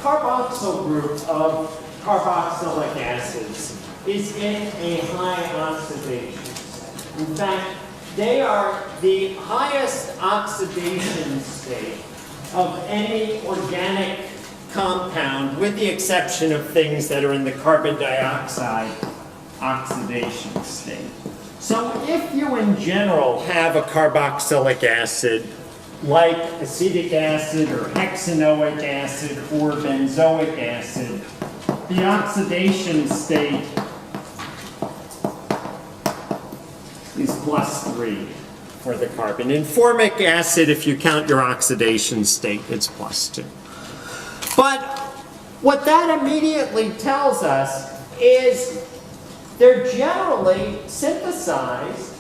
carboxyl group of carboxylic acids is in a high oxidation state. In fact, they are the highest oxidation state of any organic compound, with the exception of things that are in the carbon dioxide oxidation state. So if you in general have a carboxylic acid like acetic acid or hexanoic acid or benzoic acid, the oxidation state is +3 for the carbon. In formic acid, if you count your oxidation state, it's +2. But what that immediately tells us is they're generally synthesized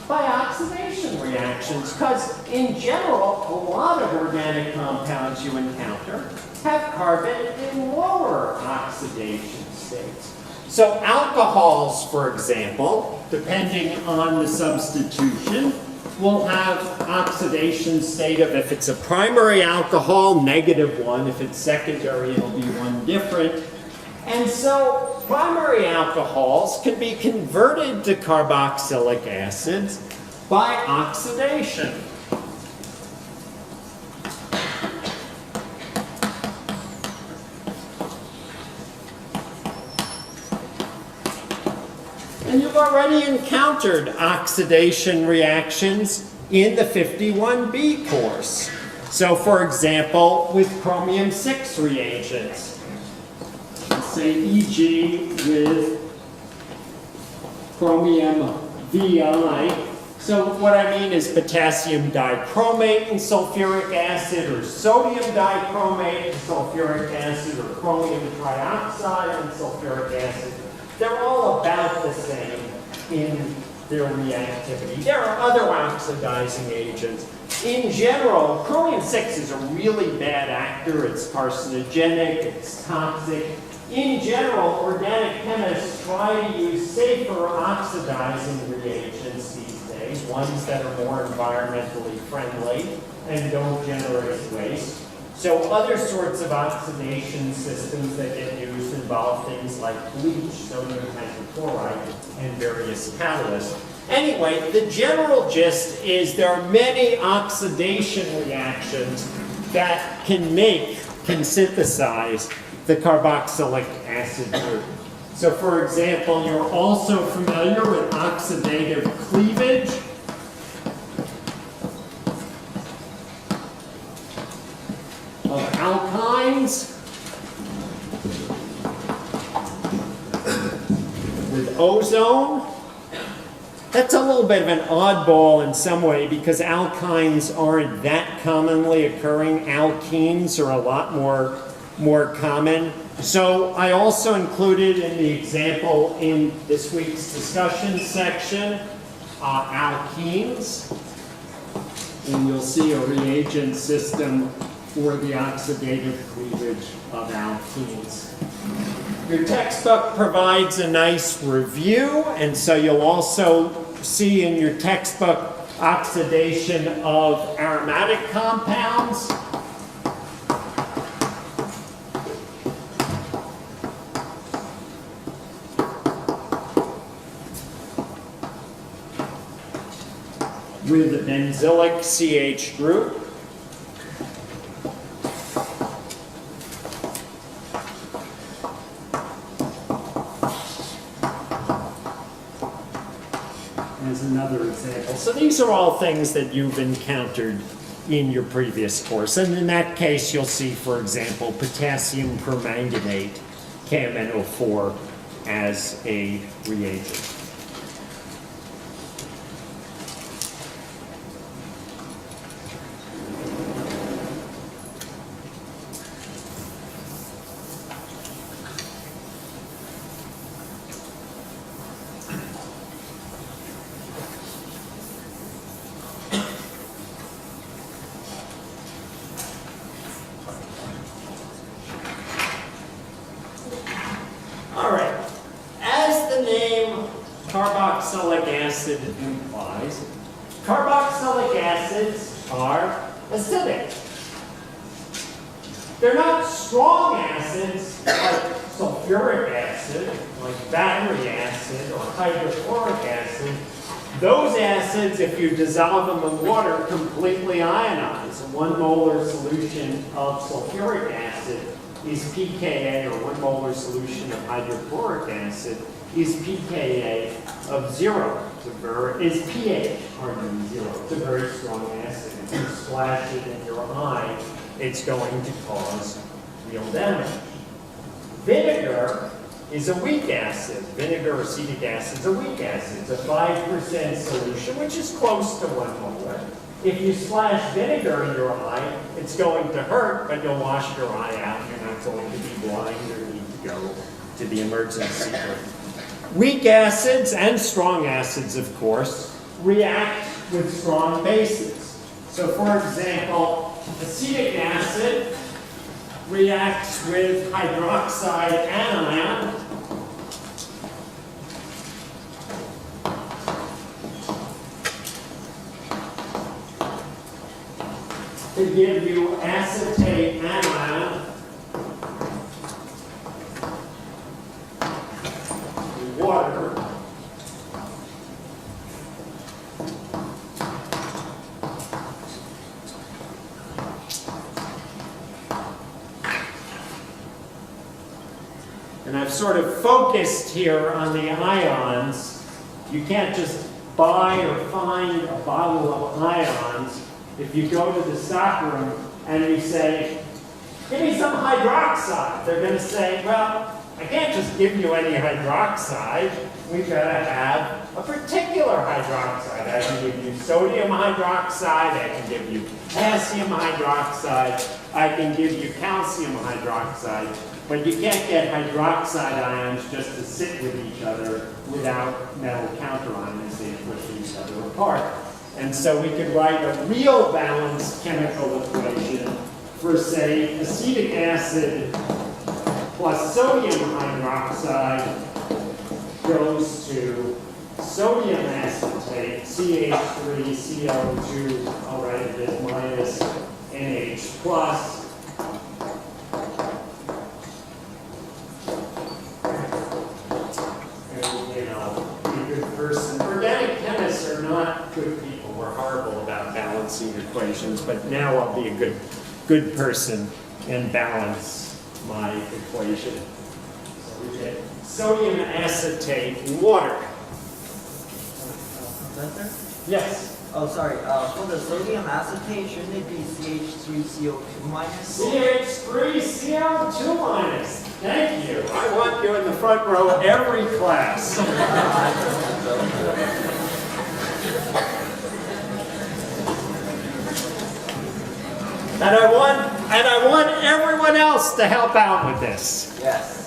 by oxidation reactions, because in general, a lot of organic compounds you encounter have carbon in lower oxidation states. So alcohols, for example, depending on the substitution, will have oxidation state of, if it's a primary alcohol, -1. If it's secondary, it'll be 1 different. And so primary alcohols can be converted to carboxylic acids by oxidation. And you've already encountered oxidation reactions in the 51B course. So for example, with chromium 6 reagents, say e.g. with chromium Vi. So what I mean is potassium dichromate and sulfuric acid, or sodium dichromate and sulfuric acid, or chromium trioxide and sulfuric acid. They're all about the same in their reactivity. There are other oxidizing agents. In general, chromium 6 is a really bad actor. It's carcinogenic, it's toxic. In general, organic chemists try to use safer oxidizing reagents these days, ones that are more environmentally friendly and don't generate waste. So other sorts of oxidation systems that get used involve things like bleach, sodium hydrochloride, and various catalysts. Anyway, the general gist is there are many oxidation reactions that can synthesize the carboxylic acid group. So for example, you're also familiar with oxidative cleavage. Of alkynes with ozone. That's a little bit of an oddball in some way, because alkynes aren't that commonly occurring. Alkenes are a lot more common. So I also included in the example in this week's discussion section alkenes, and you'll see a reagent system for the oxidative cleavage of alkenes. Your textbook provides a nice review, and so you'll also see in your textbook oxidation of aromatic compounds. With a benzylic CH group. As another example. So these are all things that you've encountered in your previous course. And in that case, you'll see, for example, potassium permanganate, KMnO4, as a reagent. Carboxylic acid implies. Carboxylic acids are acidic. They're not strong acids like sulfuric sulfuric acid, like battery acid or hydrochloric acid, those acids, if you dissolve them in water, completely ionize. A 1 molar solution of sulfuric acid is pKa, or 1 molar solution of hydrochloric acid is pKa of 0. Is pH, pardon me, 0. It's a very strong acid. If you splash it in your eye, it's going to cause real damage. Vinegar is a weak acid. Vinegar or acetic acid is a weak acid. It's a 5% solution, which is close to 1 molar. If you splash vinegar in your eye, it's going to hurt, but you'll wash your eye out. You're not going to be blind or need to go to the emergency room. Weak acids and strong acids, of course, react with strong bases. So, for example, acetic acid reacts with hydroxide anion to give you acetate anion water. And I've sort of focused here on the ions. You can't just buy or find a bottle of ions. If you go to the stockroom and you say, give me some hydroxide, they're going to say, well, I can't just give you any hydroxide. We've got to have a particular hydroxide. I can give you sodium hydroxide. I can give you potassium hydroxide. I can give you calcium hydroxide. But you can't get hydroxide ions just to sit with each other without metal counterions. They push each other apart. And so we could write a real balanced chemical equation for, say, acetic acid plus sodium hydroxide goes to sodium acetate, CH3CO2, I'll write it as minus NH plus. And, you know, be a good person. Organic chemists are not good people. We're horrible about balancing equations, but now I'll be a good person and balance my equation. So we get sodium acetate water. Professor? Yes. Oh, sorry. For the sodium acetate, shouldn't it be CH3CO2 minus? CH3CO2 minus. Thank you. I want you in the front row every class. And I want everyone else to help out with this. Yes.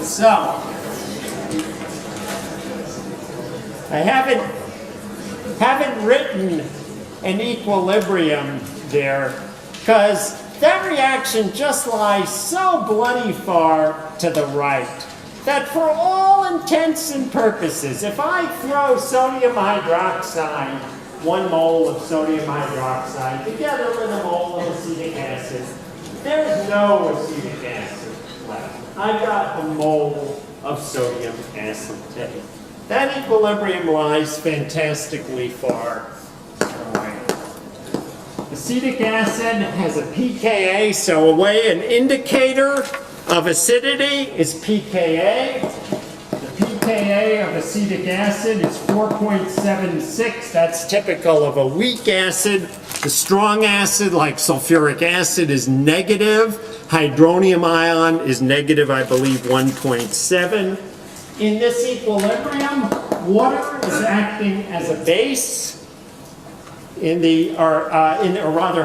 So, I haven't written an equilibrium there because that reaction just lies so bloody far to the right that for all intents and purposes, if I throw sodium hydroxide, 1 mole of sodium hydroxide, together with a mole of acetic acid, there's no acetic acid left. I've got a mole of sodium acetate. That equilibrium lies fantastically far away. Acetic acid has a pKa, so an indicator of acidity is pKa. The pKa of acetic acid is 4.76. That's typical of a weak acid. The strong acid, like sulfuric acid, is negative. Hydronium ion is negative, I believe, 1.7. In this equilibrium, water is acting as a base.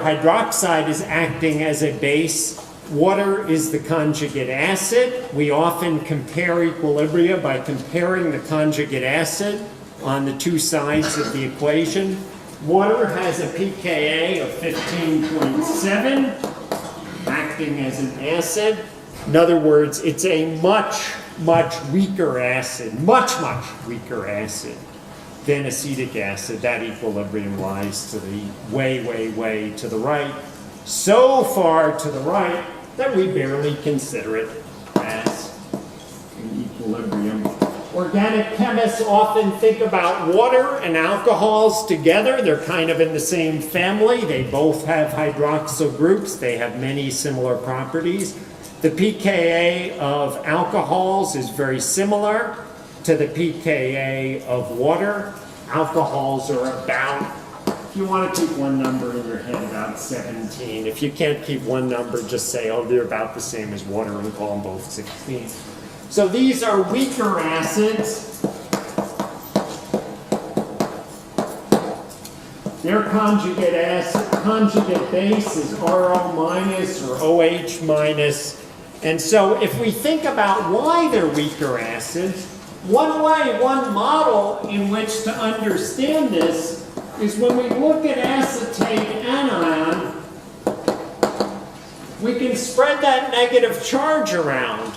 Hydroxide is acting as a base. Water is the conjugate acid. We often compare equilibria by comparing the conjugate acid on the two sides of the equation. Water has a pKa of 15.7, acting as an acid. In other words, it's a much weaker acid, much weaker acid than acetic acid. That equilibrium lies to the way to the right. So far to the right that we barely consider it as an equilibrium. Organic chemists often think about water and alcohols together. They're kind of in the same family. They both have hydroxyl groups. They have many similar properties. The pKa of alcohols is very similar to the pKa of water. Alcohols are about, if you want to keep one number in your head, about 17. If you can't keep one number, just say, oh, they're about the same as water and call them both 16. So these are weaker acids. Their conjugate base is RO minus or OH minus. And so if we think about why they're weaker acids, one model in which to understand this is when we look at acetate anion, we can spread that negative charge around.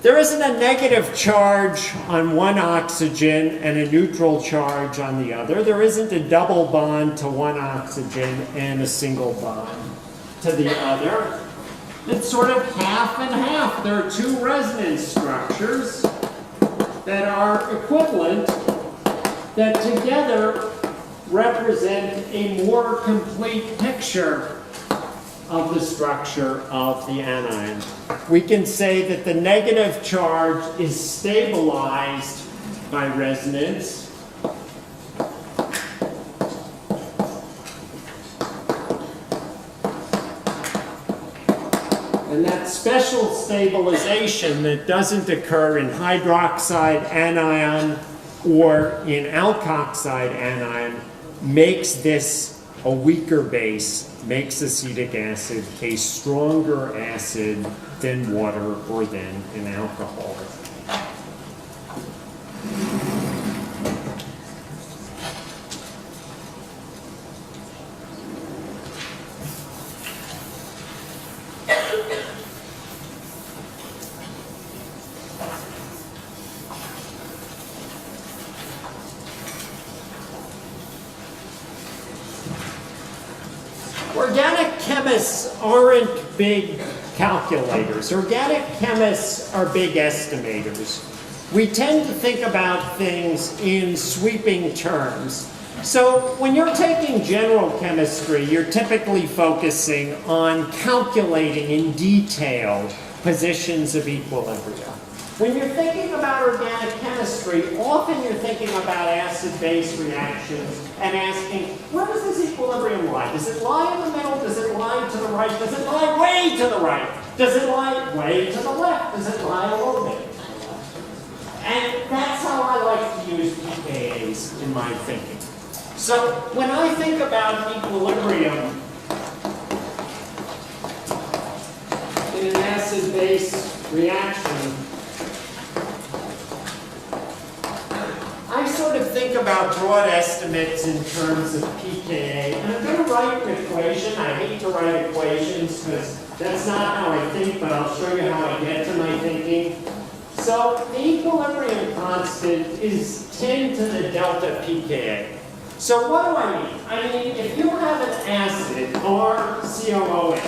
There isn't a negative charge on one oxygen and a neutral charge on the other. There isn't a double bond to one oxygen and a single bond to the other. It's sort of half and half. There are two resonance structures that are equivalent that together represent a more complete picture of the structure of the anion. We can say that the negative charge is stabilized by resonance. And that special stabilization that doesn't occur in hydroxide anion or in alkoxide anion makes this a weaker base, makes acetic acid a stronger acid than water or than an alcohol. Organic chemists aren't big calculators. Organic chemists are big estimators. We tend to think about things in sweeping terms. So when you're taking general chemistry, you're typically focusing on calculating in detail positions of equilibria. When you're thinking about organic chemistry, often you're thinking about acid-base reactions and asking, where does this equilibrium lie? Does it lie in the middle? Does it lie to the right? Does it lie way to the right? Does it lie way to the left? Does it lie a little bit to the left? And that's how I like to use pKa's in my thinking. So when I think about equilibrium in an acid-base reaction, I sort of think about broad estimates in terms of pKa, and I'm going to write an equation. I hate to write equations because that's not how I think, but I'll show you how I get to my thinking. So the equilibrium constant is 10 to the delta pKa. So what do I mean? I mean, if you have an acid, RCOOH,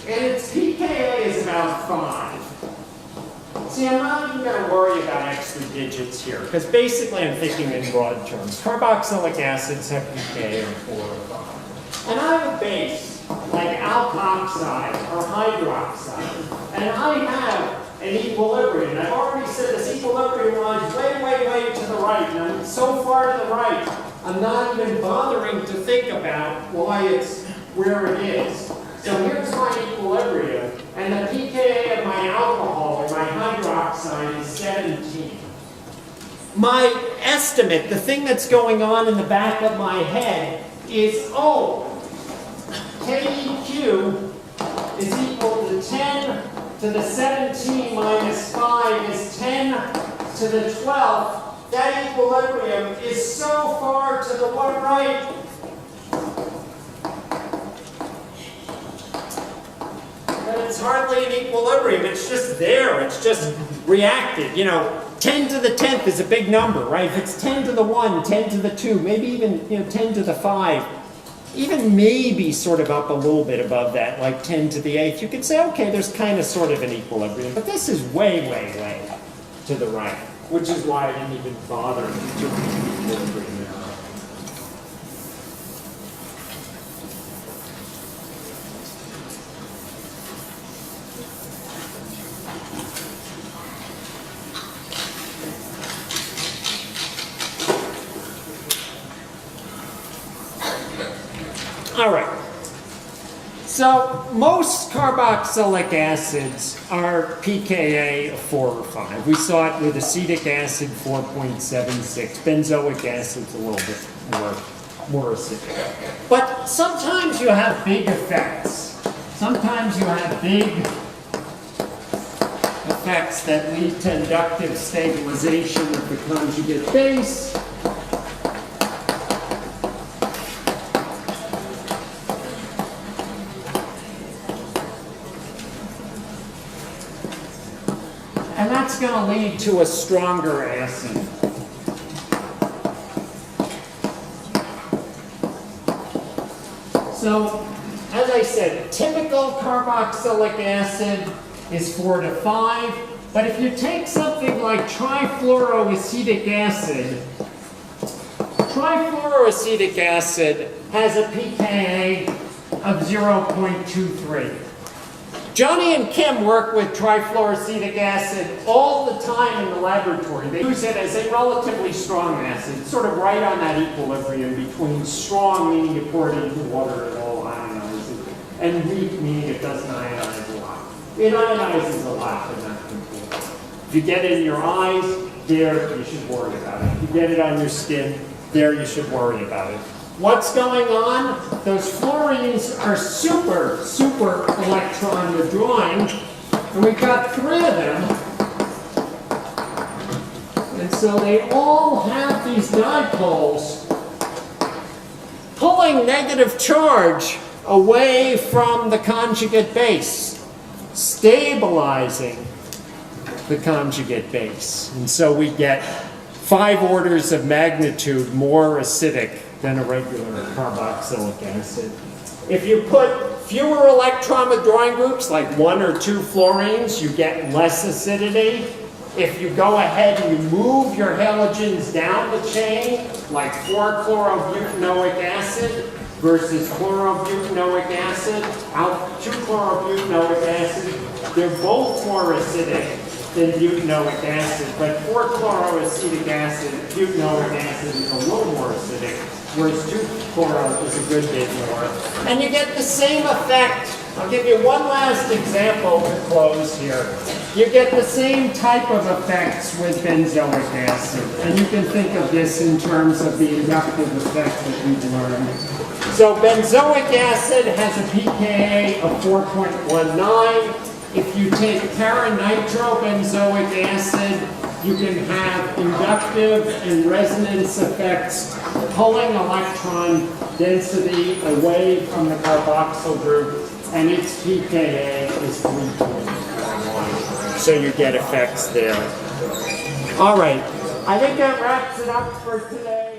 and its pKa is about 5, see, I'm not even going to worry about extra digits here, because basically I'm thinking in broad terms. Carboxylic acids have pKa of 4 or 5. And I have a base, like alkoxide or hydroxide, and I have an equilibrium. I've already said this equilibrium lies way to the right, and I'm so far to the right, I'm not even bothering to think about why it's where it is. So here's my equilibrium, and the pKa of my alcohol or my hydroxide is 17. My estimate, the thing that's going on in the back of my head is, KEQ is equal to 10 to the 17 minus 5 is 10 to the 12th. That equilibrium is so far to the right. That it's hardly in equilibrium. It's just there. It's just reacted. You know, 10 to the 10th is a big number, right? If it's 10 to the 1, 10 to the 2, maybe even 10 to the 5, even maybe sort of up a little bit above that, like 10 to the 8th, you could say, okay, there's kind of sort of an equilibrium. But this is way, way, way to the right, which is why I didn't even bother to equilibrium there. All right, so most carboxylic acids are pKa of 4 or 5. We saw it with acetic acid, 4.76. Benzoic acid's a little bit more acidic. But sometimes you have big effects. Sometimes you have big effects that lead to inductive stabilization of the conjugate base. And that's going to lead to a stronger acid. So, as I said, typical carboxylic acid is 4 to 5. But if you take something like trifluoroacetic acid has a pKa of 0.23. Johnny and Kim work with trifluoroacetic acid all the time in the laboratory. They use it as a relatively strong acid, sort of right on that equilibrium between strong, meaning you pour it into water and it all ionizes, and weak, meaning it doesn't ionize a lot. It ionizes a lot, but not completely. If you get it in your eyes, there, you should worry about it. If you get it on your skin, there, you should worry about it. What's going on? Those fluorines are super, super electron withdrawing, and we've got 3 of them. And so they all have these dipoles pulling negative charge away from the conjugate base, stabilizing the conjugate base. And so we get 5 orders of magnitude more acidic than a regular carboxylic acid. If you put fewer electron withdrawing groups, like 1 or 2 fluorines, you get less acidity. If you go ahead and you move your halogens down the chain, like 4-chlorobutanoic acid versus chlorobutanoic acid, 2-chlorobutanoic acid, they're both more acidic than butanoic acid, but 4-chloroacetic acid, butanoic acid is a little more acidic, whereas 2-chloro is a good bit more. And you get the same effect. I'll give you one last example to close here. You get the same type of effects with benzoic acid, and you can think of this in terms of the inductive effect that we've learned. So benzoic acid has a pKa of 4.19. If you take para-nitrobenzoic acid, you can have inductive and resonance effects pulling electron density away from the carboxyl group, and its pKa is 3.1. So you get effects there. All right, I think that wraps it up for today.